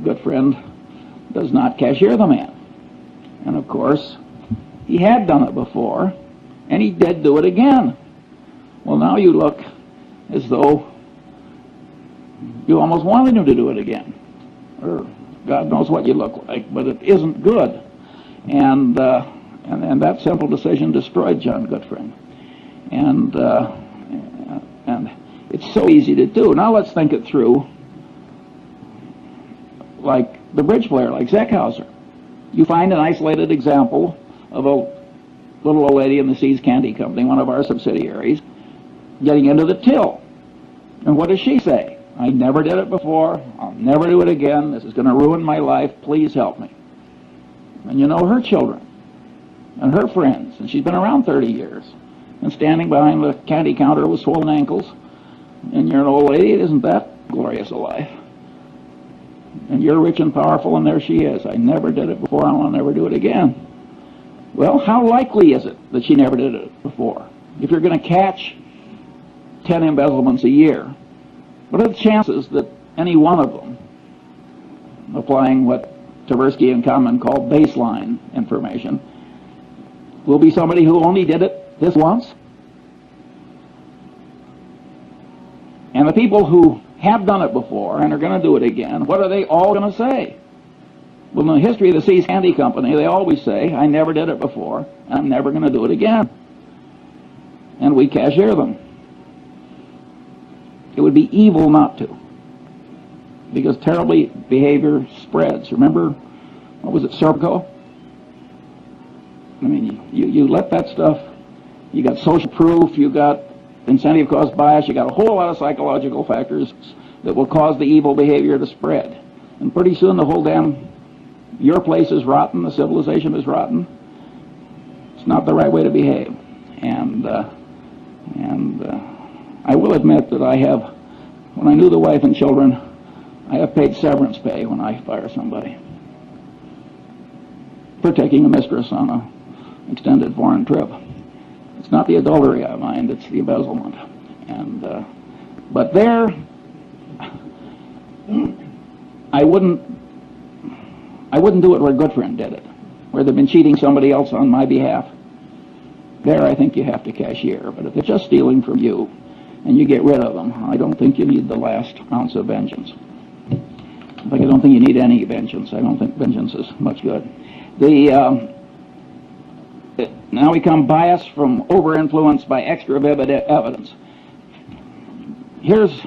Goodfriend does not cashier the man. And of course, he had done it before, and he did do it again. Well, now you look as though you almost wanted him to do it again. Or God knows what you look like, but it isn't good. And that simple decision destroyed John Goodfriend. And it's so easy to do. Now let's think it through like the bridge player, like Zeckhauser. You find an isolated example of a little old lady in the Seas Candy Company, one of our subsidiaries, getting into the till. And what does she say? "I never did it before. I'll never do it again. This is going to ruin my life. Please help me." And you know her children and her friends, and she's been around 30 years, and standing behind the candy counter with swollen ankles, and you're an old lady. It isn't that glorious a life. And you're rich and powerful, and there she is. "I never did it before. I'll never do it again." Well, how likely is it that she never did it before? If you're going to catch 10 embezzlements a year, what are the chances that any one of them, applying what Tversky and Kahneman call baseline information, will be somebody who only did it this once? And the people who have done it before and are going to do it again, what are they all going to say? Well, in the history of the Seas Candy Company, they always say, "I never did it before, and I'm never going to do it again." And we cashier them. It would be evil not to, because terribly behavior spreads. Remember, what was it, Serpico? I mean, you let that stuff, you got social proof, you got incentive cost bias, you got a whole lot of psychological factors that will cause the evil behavior to spread. And pretty soon the whole your place is rotten, the civilization is rotten. It's not the right way to behave. And I will admit that when I knew the wife and children, I have paid severance pay when I fire somebody for taking a mistress on an extended foreign trip. It's not the adultery I mind, it's the embezzlement. But there, I wouldn't do it where Goodfriend did it, where they've been cheating somebody else on my behalf. There, I think you have to cashier. But if they're just stealing from you and you get rid of them, I don't think you need the last ounce of vengeance. In fact, I don't think you need any vengeance. I don't think vengeance is much good. Now we come biased from over-influenced by extra vivid evidence. Here's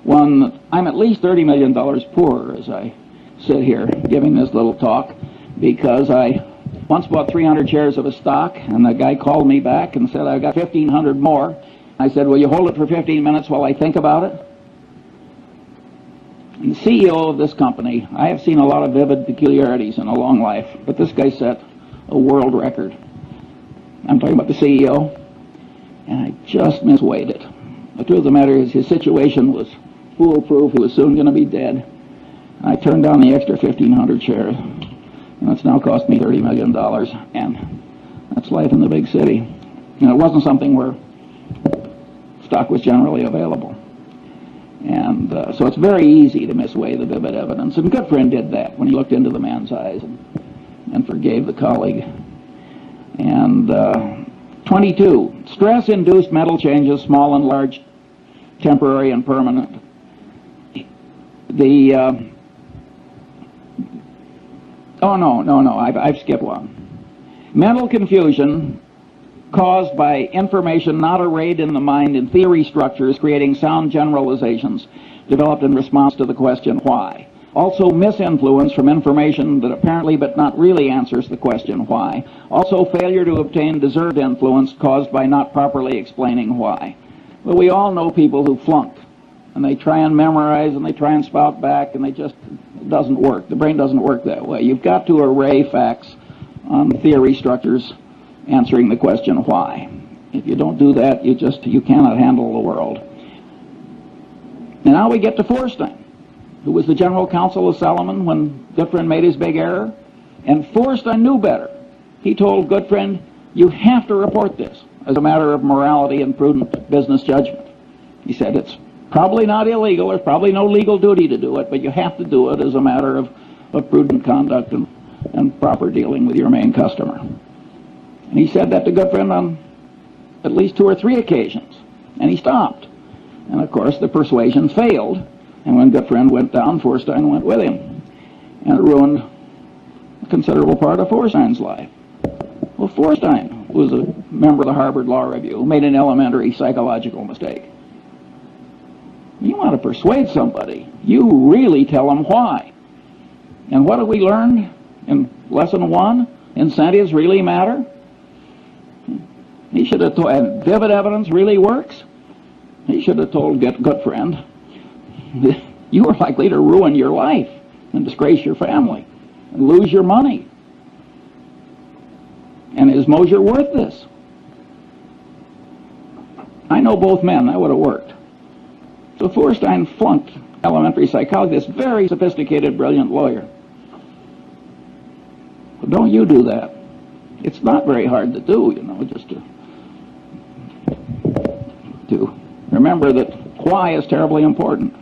one that I'm at least $30 million poorer as I sit here giving this little talk, because I once bought 300 shares of a stock, and the guy called me back and said, "I've got 1,500 more." I said, "Will you hold it for 15 minutes while I think about it?" And the CEO of this company, I have seen a lot of vivid peculiarities in a long life, but this guy set a world record. I'm talking about the CEO, and I just misweighed it. The truth of the matter is his situation was foolproof. He was soon going to be dead. I turned down the extra 1,500 shares, and it's now cost me $30 million, and that's life in the big city. And it wasn't something where stock was generally available. And so it's very easy to misweigh the vivid evidence. And Goodfriend did that when he looked into the man's eyes and forgave the colleague. And 22, stress-induced mental changes, small and large, temporary and permanent. I've skipped one. Mental confusion caused by information not arrayed in the mind in theory structures, creating sound generalizations developed in response to the question why. Also misinfluence from information that apparently but not really answers the question why. Also failure to obtain deserved influence caused by not properly explaining why. Well, we all know people who flunk, and they try and memorize, and they try and spout back, and it doesn't work. The brain doesn't work that way. You've got to array facts on theory structures answering the question why. If you don't do that, you cannot handle the world. And now we get to Forstein, who was the general counsel of Salomon when Goodfriend made his big error. And Forstein knew better. He told Goodfriend, you have to report this as a matter of morality and prudent business judgment. He said it's probably not illegal, there's probably no legal duty to do it, but you have to do it as a matter of prudent conduct and proper dealing with your main customer. And he said that to Goodfriend on at least 2 or 3 occasions. And he stopped. And of course the persuasion failed. And when Goodfriend went down, Forstein went with him. And it ruined a considerable part of Forstein's life. Well, Forstein was a member of the Harvard Law Review who made an elementary psychological mistake. You want to persuade somebody, you really tell them why. And what have we learned in lesson 1? Incentives really matter. He should have told, and vivid evidence really works. He should have told Goodfriend, you are likely to ruin your life and disgrace your family and lose your money. And is Mosier worth this? I know both men. That would have worked. So Forstein flunked elementary psychology, this very sophisticated, brilliant lawyer. But don't you do that. It's not very hard to do, just to remember that why is terribly important.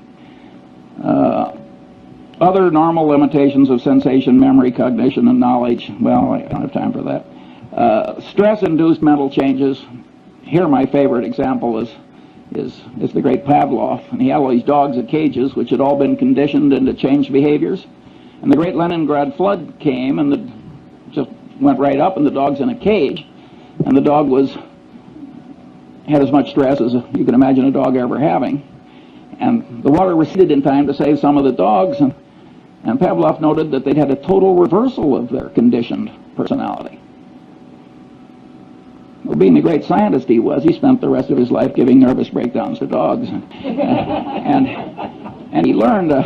Other normal limitations of sensation, memory, cognition, and knowledge, well, I don't have time for that. Stress-induced mental changes. Here my favorite example is the great Pavlov. And he had all these dogs in cages which had all been conditioned into changed behaviors. And the great Leningrad flood came and just went right up, and the dog's in a cage. And the dog had as much stress as you can imagine a dog ever having. And the water receded in time to save some of the dogs, and Pavlov noted that they'd had a total reversal of their conditioned personality. Well, being the great scientist he was, he spent the rest of his life giving nervous breakdowns to dogs. and he learned a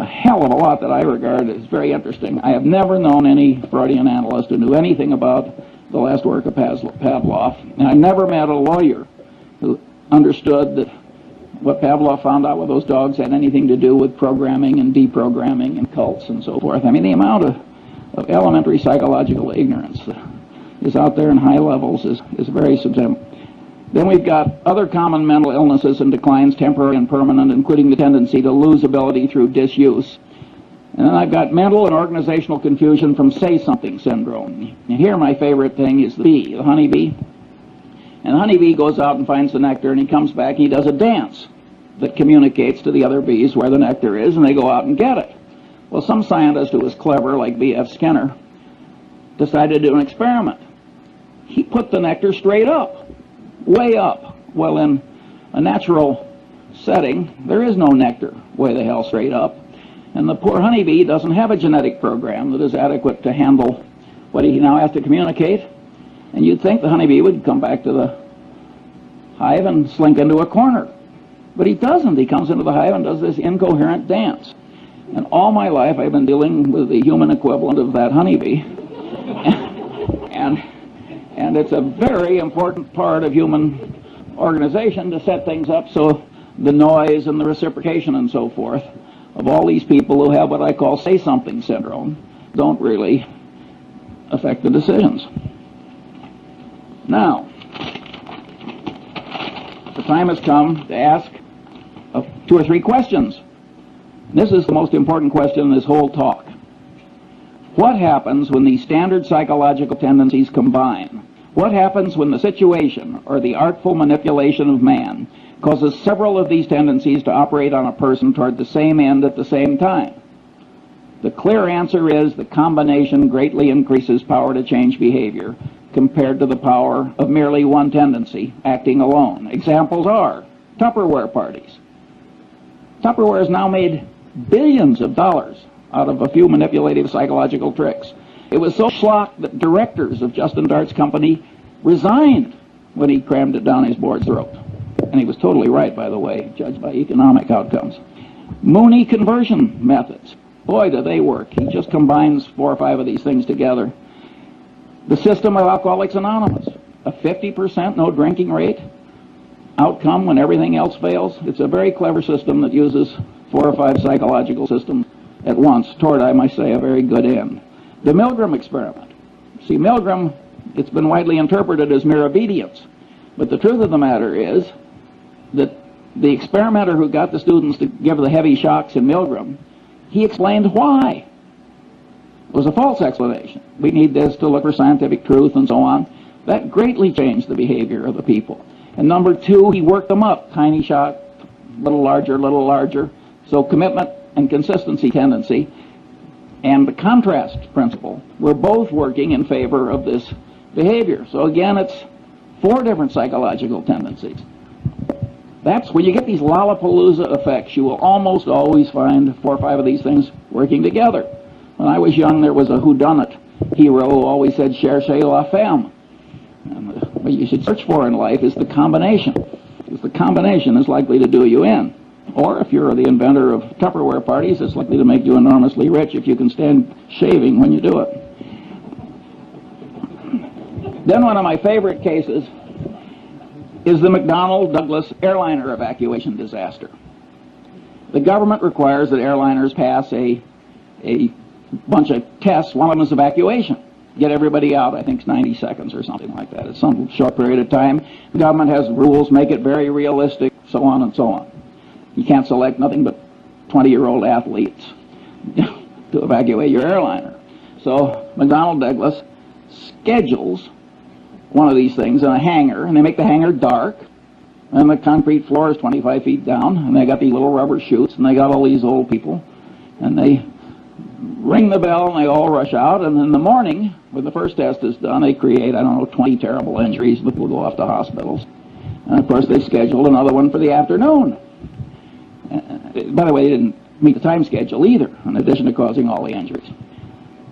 hell of a lot that I regard as very interesting. I have never known any Freudian analyst who knew anything about the last work of Pavlov, and I never met a lawyer who understood that what Pavlov found out with those dogs had anything to do with programming and deprogramming and cults and so forth. I mean, the amount of elementary psychological ignorance that is out there in high levels is very substantial. Then we've got other common mental illnesses and declines, temporary and permanent, including the tendency to lose ability through disuse. And then I've got mental and organizational confusion from say-something syndrome. And here my favorite thing is the bee, the honeybee. And the honeybee goes out and finds the nectar, and he comes back and he does a dance that communicates to the other bees where the nectar is, and they go out and get it. Well, some scientist who was clever, like B.F. Skinner, decided to do an experiment. He put the nectar straight up, way up. Well, in a natural setting, there is no nectar way the hell straight up. And the poor honeybee doesn't have a genetic program that is adequate to handle what he now has to communicate. And you'd think the honeybee would come back to the hive and slink into a corner. But he doesn't. He comes into the hive and does this incoherent dance. And all my life I've been dealing with the human equivalent of that honeybee. and And it's a very important part of human organization to set things up so the noise and the reciprocation and so forth of all these people who have what I call say-something syndrome don't really affect the decisions. Now, the time has come to ask 2 or 3 questions. This is the most important question in this whole talk. What happens when these standard psychological tendencies combine? What happens when the situation or the artful manipulation of man causes several of these tendencies to operate on a person toward the same end at the same time? The clear answer is the combination greatly increases power to change behavior compared to the power of merely one tendency acting alone. Examples are Tupperware parties. Tupperware has now made billions of dollars out of a few manipulative psychological tricks. It was so schlock that directors of Justin Dart's company resigned when he crammed it down his board's throat. And he was totally right, by the way, judged by economic outcomes. Mooney conversion methods. Boy, do they work. He just combines 4 or 5 of these things together. The system of Alcoholics Anonymous. A 50% no drinking rate. Outcome when everything else fails. It's a very clever system that uses 4 or 5 psychological systems at once toward, I might say, a very good end. The Milgram experiment. See, Milgram, it's been widely interpreted as mere obedience. But the truth of the matter is that the experimenter who got the students to give the heavy shocks in Milgram, he explained why. It was a false explanation. We need this to look for scientific truth and so on. That greatly changed the behavior of the people. And number 2, he worked them up. Tiny shock, little larger. So commitment and consistency tendency and the contrast principle were both working in favor of this behavior. So again, it's 4 different psychological tendencies. That's when you get these Lollapalooza effects, you will almost always find 4 or 5 of these things working together. When I was young, there was a whodunit hero who always said, cherchez la femme. And what you should search for in life is the combination, because the combination is likely to do you in. Or if you're the inventor of Tupperware parties, it's likely to make you enormously rich if you can stand shaving when you do it. Then one of my favorite cases is the McDonnell-Douglas airliner evacuation disaster. The government requires that airliners pass a bunch of tests. One of them is evacuation. Get everybody out. I think it's 90 seconds or something like that. It's some short period of time. The government has rules, make it very realistic, so on and so on. You can't select nothing but 20-year-old athletes to evacuate your airliner. So McDonnell-Douglas schedules one of these things in a hangar, and they make the hangar dark, and the concrete floor is 25 feet down, and they got these little rubber chutes, and they got all these old people, and they ring the bell, and they all rush out, and in the morning, when the first test is done, they create, 20 terrible injuries that will go off to hospitals. And of course, they scheduled another one for the afternoon. By the way, they didn't meet the time schedule either, in addition to causing all the injuries.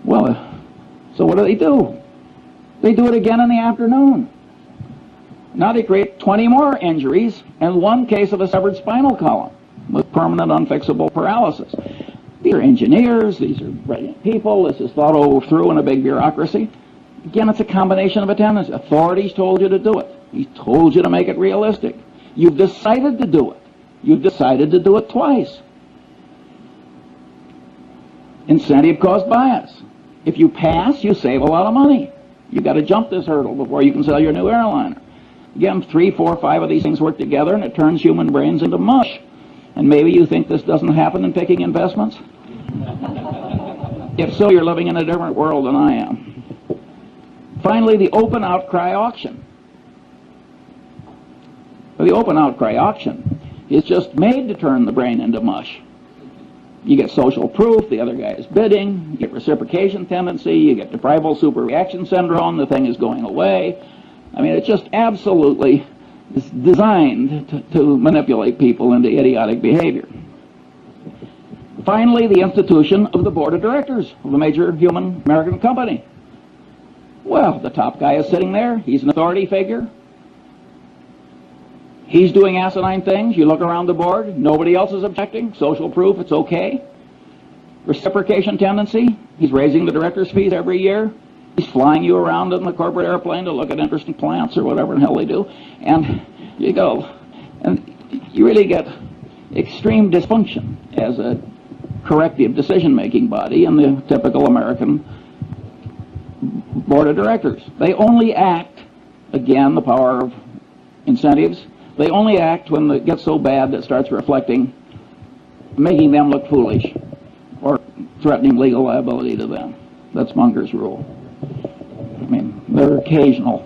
Well, so what do? They do it again in the afternoon. Now they create 20 more injuries and 1 case of a severed spinal column with permanent unfixable paralysis. These are engineers, these are brilliant people, this is thought over through in a big bureaucracy. Again, it's a combination of a tendency. Authorities told you to do it. He told you to make it realistic. You've decided to do it. You've decided to do it twice. Incentive caused bias. If you pass, you save a lot of money. You've got to jump this hurdle before you can sell your new airliner. Again, 3, 4, 5 of these things work together, and it turns human brains into mush. And maybe you think this doesn't happen in picking investments? If so, you're living in a different world than I am. Finally, the open outcry auction. The open outcry auction is just made to turn the brain into mush. You get social proof, the other guy is bidding, you get reciprocation tendency, you get deprival superreaction syndrome, the thing is going away. I mean, it's just absolutely designed to manipulate people into idiotic behavior. Finally, the institution of the board of directors of a major human American company. Well, the top guy is sitting there, he's an authority figure. He's doing asinine things. You look around the board, nobody else is objecting. Social proof, it's okay. Reciprocation tendency, he's raising the director's fees every year. He's flying you around in the corporate airplane to look at interesting plants or whatever the hell they do, and you go, and you really get extreme dysfunction as a corrective decision-making body in the typical American board of directors. They only act, again, the power of incentives, they only act when it gets so bad that it starts reflecting, making them look foolish or threatening legal liability to them. That's Munger's rule. I mean, there are occasional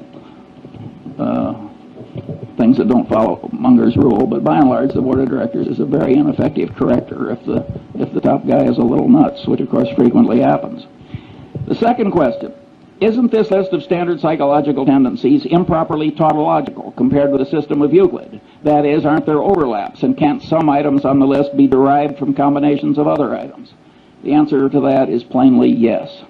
things that don't follow Munger's rule, but by and large, the board of directors is a very ineffective corrector if the top guy is a little nuts, which of course frequently happens. The second question: isn't this list of standard psychological tendencies improperly tautological compared with the system of Euclid? That is, aren't there overlaps, and can't some items on the list be derived from combinations of other items? The answer to that is plainly yes.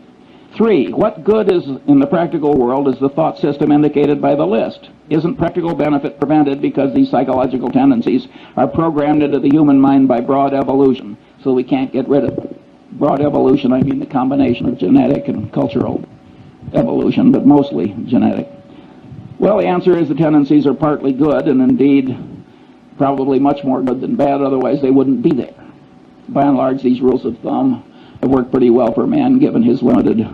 3, what good is in the practical world is the thought system indicated by the list? Isn't practical benefit prevented because these psychological tendencies are programmed into the human mind by broad evolution, so we can't get rid of them? Broad evolution, I mean the combination of genetic and cultural evolution, but mostly genetic. Well, the answer is the tendencies are partly good, and indeed probably much more good than bad, otherwise they wouldn't be there. By and large, these rules of thumb have worked pretty well for man given his limited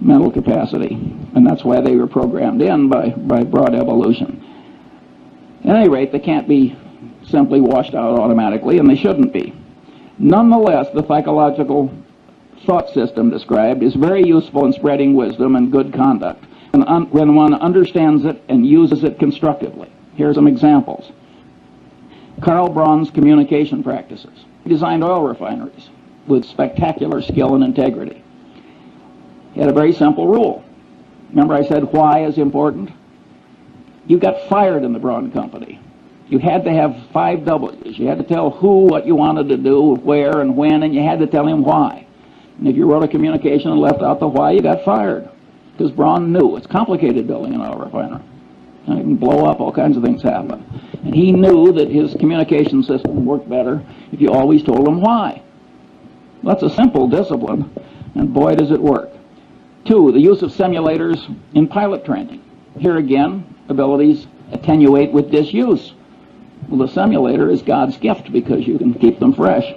mental capacity, and that's why they were programmed in by broad evolution. At any rate, they can't be simply washed out automatically, and they shouldn't be. Nonetheless, the psychological thought system described is very useful in spreading wisdom and good conduct when one understands it and uses it constructively. Here are some examples. Karl Braun's communication practices. He designed oil refineries with spectacular skill and integrity. He had a very simple rule. Remember I said why is important? You got fired in the Braun Company. You had to have 5 W's. You had to tell who what you wanted to do, where and when, and you had to tell him why. And if you wrote a communication and left out the why, you got fired. Because Braun knew it's complicated building an oil refinery. And it can blow up, all kinds of things happen. And he knew that his communication system worked better if you always told him why. That's a simple discipline, and boy does it work. 2, the use of simulators in pilot training. Here again, abilities attenuate with disuse. Well, the simulator is God's gift because you can keep them fresh.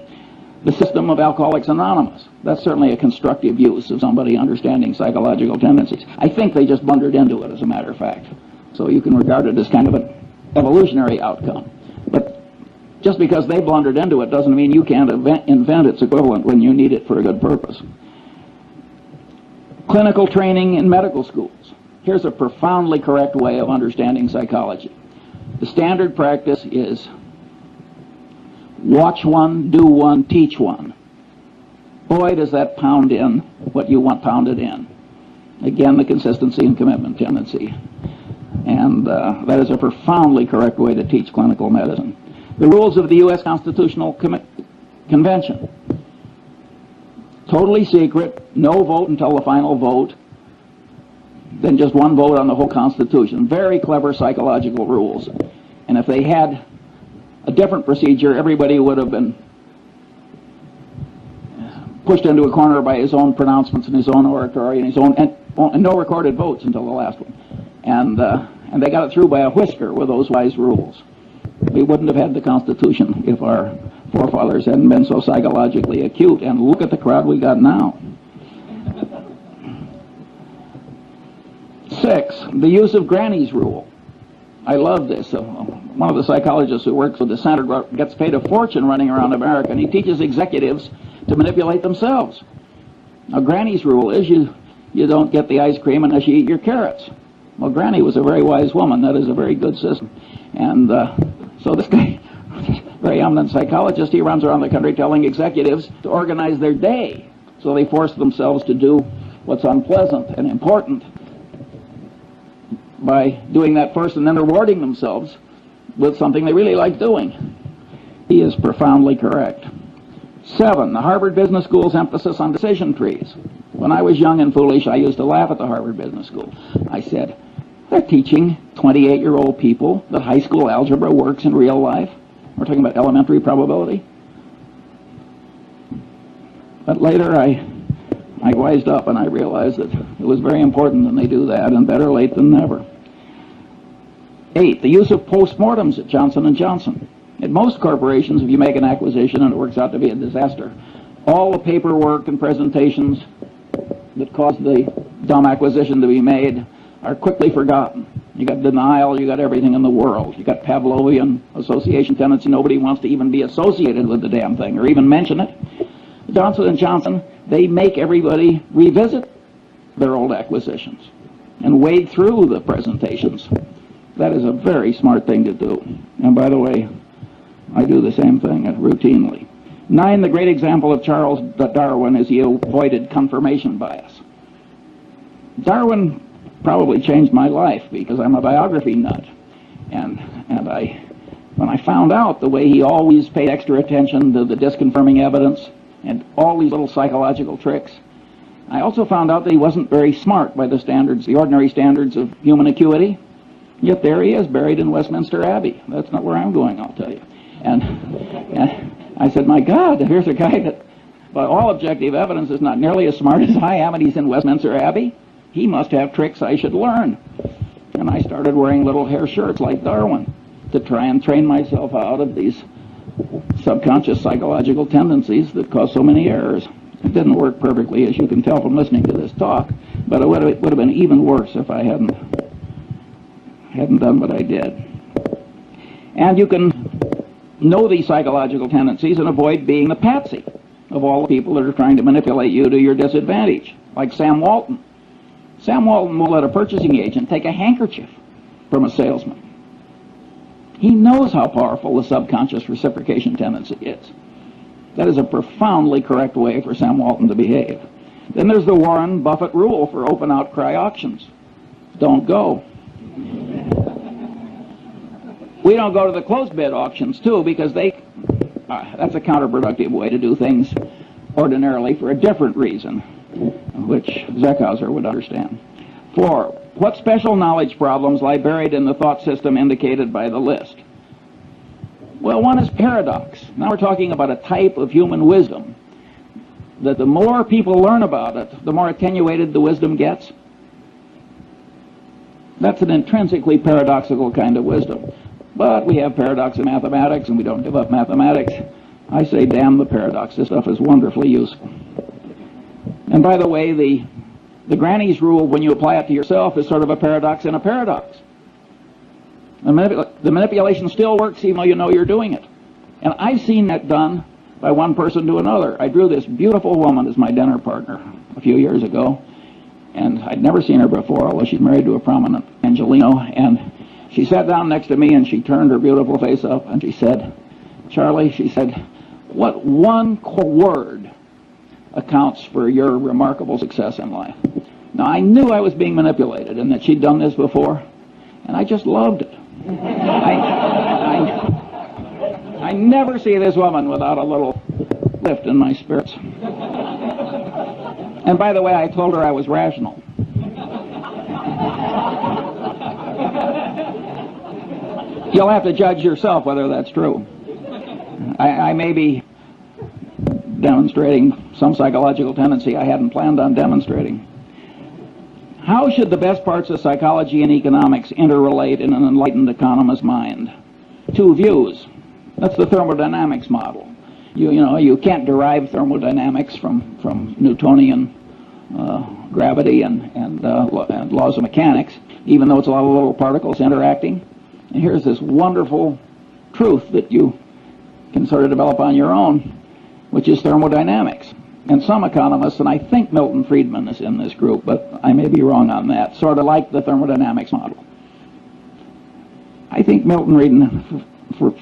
The system of Alcoholics Anonymous. That's certainly a constructive use of somebody understanding psychological tendencies. I think they just blundered into it, as a matter of fact. So you can regard it as kind of an evolutionary outcome. But just because they blundered into it doesn't mean you can't invent its equivalent when you need it for a good purpose. Clinical training in medical schools. Here's a profoundly correct way of understanding psychology. The standard practice is watch one, do one, teach one. Boy, does that pound in what you want pounded in. Again, the consistency and commitment tendency. And that is a profoundly correct way to teach clinical medicine. The rules of the U.S. Constitutional Convention. Totally secret, no vote until the final vote, then just one vote on the whole Constitution. Very clever psychological rules. And if they had a different procedure, everybody would have been pushed into a corner by his own pronouncements and his own oratory and his own, and no recorded votes until the last one. And they got it through by a whisker with those wise rules. We wouldn't have had the Constitution if our forefathers hadn't been so psychologically acute. And look at the crowd we got now. 6, the use of Granny's rule. I love this. One of the psychologists who works with the Center gets paid a fortune running around America, and he teaches executives to manipulate themselves. Now, Granny's rule is you don't get the ice cream unless you eat your carrots. Well, Granny was a very wise woman. That is a very good system. And so this guy, very eminent psychologist, he runs around the country telling executives to organize their day. So they force themselves to do what's unpleasant and important by doing that first and then rewarding themselves with something they really like doing. He is profoundly correct. 7, the Harvard Business School's emphasis on decision trees. When I was young and foolish, I used to laugh at the Harvard Business School. I said, they're teaching 28-year-old people that high school algebra works in real life. We're talking about elementary probability. But later I I wised up and I realized that it was very important that they do that, and better late than never. 8, the use of postmortems at Johnson & Johnson. At most corporations, if you make an acquisition and it works out to be a disaster, all the paperwork and presentations that caused the dumb acquisition to be made are quickly forgotten. You got denial, you got everything in the world. You got Pavlovian association tendency. Nobody wants to even be associated with the damn thing or even mention it. Johnson & Johnson, they make everybody revisit their old acquisitions and wade through the presentations. That is a very smart thing to do. And by the way, I do the same thing routinely. 9, the great example of Charles Darwin is he avoided confirmation bias. Darwin probably changed my life because I'm a biography nut. And when I found out the way he always paid extra attention to the disconfirming evidence and all these little psychological tricks, I also found out that he wasn't very smart by the standards, the ordinary standards of human acuity. Yet there he is, buried in Westminster Abbey. That's not where I'm going, I'll tell you. And I said, my God, here's a guy that, by all objective evidence, is not nearly as smart as I am, and he's in Westminster Abbey. He must have tricks I should learn. And I started wearing little hair shirts like Darwin to try and train myself out of these subconscious psychological tendencies that cause so many errors. It didn't work perfectly, as you can tell from listening to this talk, but it would have been even worse if I hadn't done what I did. And you can know these psychological tendencies and avoid being the patsy of all the people that are trying to manipulate you to your disadvantage, like Sam Walton. Sam Walton will let a purchasing agent take a handkerchief from a salesman. He knows how powerful the subconscious reciprocation tendency is. That is a profoundly correct way for Sam Walton to behave. Then there's the Warren Buffett rule for open outcry auctions. Don't go. We don't go to the closed bid auctions, too, because that's a counterproductive way to do things ordinarily for a different reason, which Zeckhauser would understand. 4, what special knowledge problems lie buried in the thought system indicated by the list? Well, one is paradox. Now we're talking about a type of human wisdom that the more people learn about it, the more attenuated the wisdom gets. That's an intrinsically paradoxical kind of wisdom. But we have paradox in mathematics, and we don't give up mathematics. I say, damn the paradox. This stuff is wonderfully useful. And by the way, the granny's rule, when you apply it to yourself, is sort of a paradox in a paradox. The manipulation still works even though you know you're doing it. And I've seen that done by one person to another. I drew this beautiful woman as my dinner partner a few years ago, and I'd never seen her before, although she's married to a prominent Angelino, and she sat down next to me and she turned her beautiful face up and she said, Charlie, she said, what one word accounts for your remarkable success in life? Now, I knew I was being manipulated and that she'd done this before, and I just loved it. I never see this woman without a little lift in my spirits. And by the way, I told her I was rational. You'll have to judge yourself whether that's true. I may be demonstrating some psychological tendency I hadn't planned on demonstrating. How should the best parts of psychology and economics interrelate in an enlightened economist's mind? 2 views. That's the thermodynamics model. You can't derive thermodynamics from Newtonian gravity and laws of mechanics, even though it's a lot of little particles interacting. And here's this wonderful truth that you can sort of develop on your own, which is thermodynamics. And some economists, and I think Milton Friedman is in this group, but I may be wrong on that, sort of like the thermodynamics model. I think Milton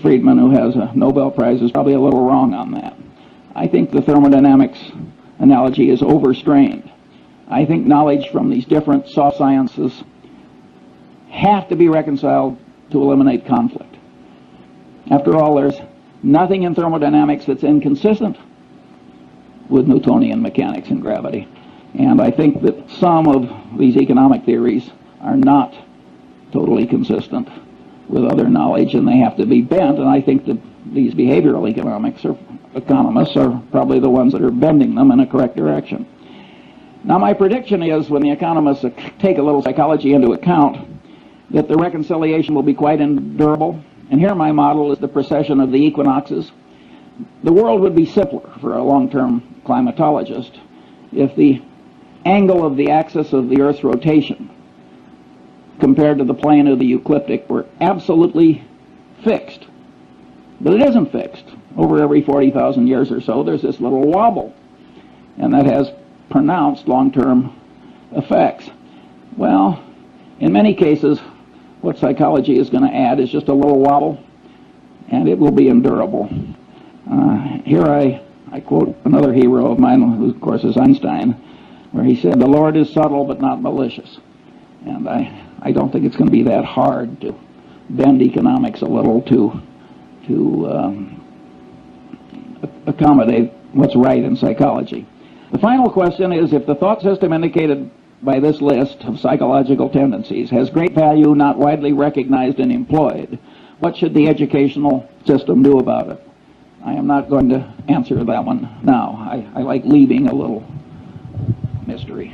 Friedman, who has a Nobel Prize, is probably a little wrong on that. I think the thermodynamics analogy is overstrained. I think knowledge from these different soft sciences have to be reconciled to eliminate conflict. After all, there's nothing in thermodynamics that's inconsistent with Newtonian mechanics and gravity. And I think that some of these economic theories are not totally consistent with other knowledge, and they have to be bent, and I think that these behavioral economics or economists are probably the ones that are bending them in a correct direction. Now, my prediction is when the economists take a little psychology into account, that the reconciliation will be quite endurable. And here my model is the precession of the equinoxes. The world would be simpler for a long-term climatologist if the angle of the axis of the Earth's rotation compared to the plane of the ecliptic were absolutely fixed. But it isn't fixed. Over every 40,000 years or so, there's this little wobble, and that has pronounced long-term effects. Well, in many cases, what psychology is going to add is just a little wobble, and it will be endurable. Here I quote another hero of mine, who of course is Einstein, where he said, "The Lord is subtle but not malicious." And I don't think it's going to be that hard to bend economics a little to accommodate what's right in psychology. The final question is, if the thought system indicated by this list of psychological tendencies has great value, not widely recognized and employed, what should the educational system do about it? I am not going to answer that one now. I like leaving a little mystery.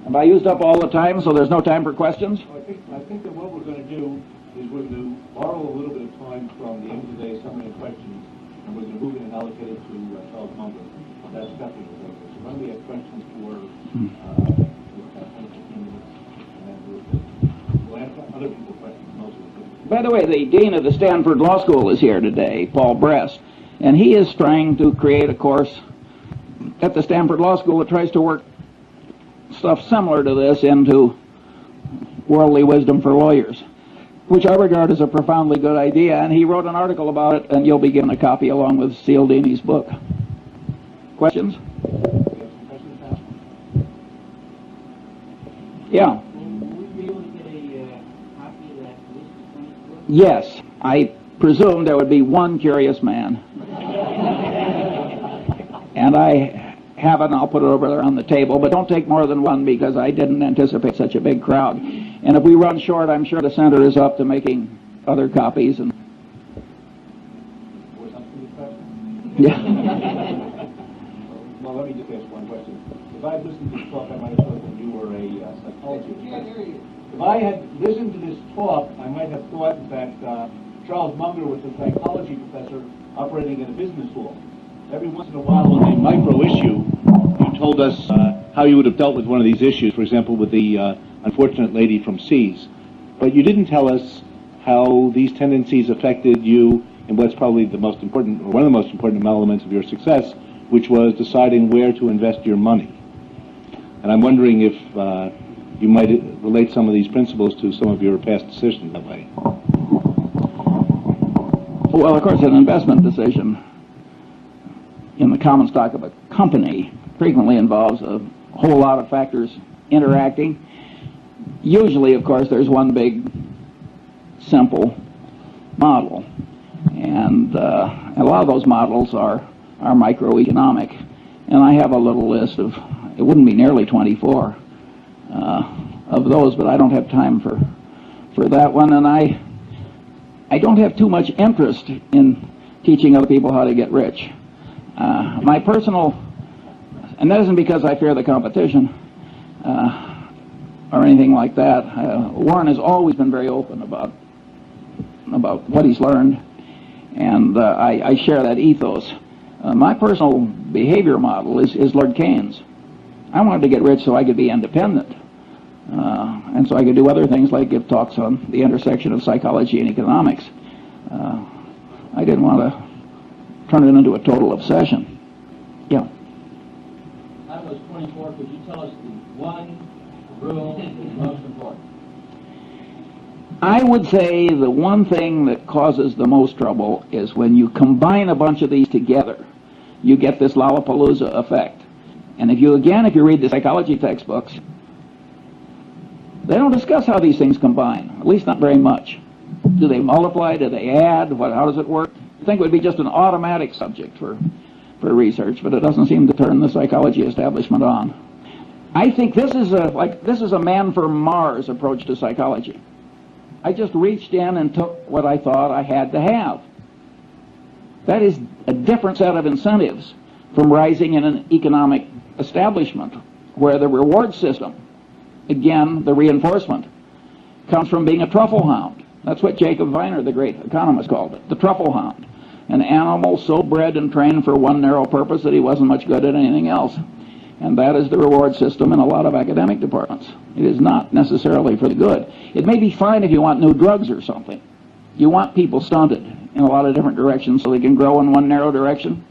Have I used up all the time, so there's no time for questions? I think that what we're going to do is we're going to borrow a little bit of time from the end of the day summary of questions, and we're going to move it and allocate it to Charles Munger. That's definitely the focus. So when we have questions for 10 to 15 minutes, and then we'll ask other people questions mostly. By the way, the dean of the Stanford Law School is here today, Paul Brest, and he is trying to create a course at the Stanford Law School that tries to work stuff similar to this into worldly wisdom for lawyers, which I regard as a profoundly good idea, and he wrote an article about it, and you'll be given a copy along with Cialdini's book. Questions? Yeah. Will we be able to get a copy of that list of 24? Yes. I presume there would be one curious man. And I have it, and I'll put it over there on the table, but don't take more than one because I didn't anticipate such a big crowd. And if we run short, I'm sure the center is up to making other copies. And yeah. Well, let me just ask one question. If I had listened to this talk, I might have thought that you were a psychologist. If I had listened to this talk, I might have thought that Charles Munger was a psychology professor operating in a business school. Every once in a while, on a micro issue, you told us how you would have dealt with one of these issues, for example, with the unfortunate lady from Seas. But you didn't tell us how these tendencies affected you in what's probably the most important, or one of the most important elements of your success, which was deciding where to invest your money. And I'm wondering if you might relate some of these principles to some of your past decisions that way. Well, of course, an investment decision in the common stock of a company frequently involves a whole lot of factors interacting. Usually, of course, there's one big, simple model. And a lot of those models are microeconomic. And I have a little list of, it wouldn't be nearly 24 of those, but I don't have time for that one. And I don't have too much interest in teaching other people how to get rich. My personal, and that isn't because I fear the competition or anything like that. Warren has always been very open about what he's learned, and I share that ethos. My personal behavior model is Lord Keynes. I wanted to get rich so I could be independent, and so I could do other things like give talks on the intersection of psychology and economics. I didn't want to turn it into a total obsession. Yeah. Out of those 24, could you tell us the one rule that's most important? I would say the one thing that causes the most trouble is when you combine a bunch of these together, you get this Lollapalooza effect. And if you read the psychology textbooks, they don't discuss how these things combine, at least not very much. Do they multiply? Do they add? How does it work? I think it would be just an automatic subject for research, but it doesn't seem to turn the psychology establishment on. I think this is a man from Mars approach to psychology. I just reached in and took what I thought I had to have. That is a different set of incentives from rising in an economic establishment where the reward system, again, the reinforcement, comes from being a truffle hound. That's what Jacob Viner, the great economist, called it, the truffle hound. An animal so bred and trained for one narrow purpose that he wasn't much good at anything else. And that is the reward system in a lot of academic departments. It is not necessarily for the good. It may be fine if you want new drugs or something. You want people stunted in a lot of different directions so they can grow in one narrow direction.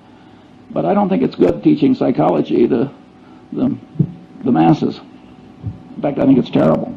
But I don't think it's good teaching psychology to the masses. In fact, I think it's terrible.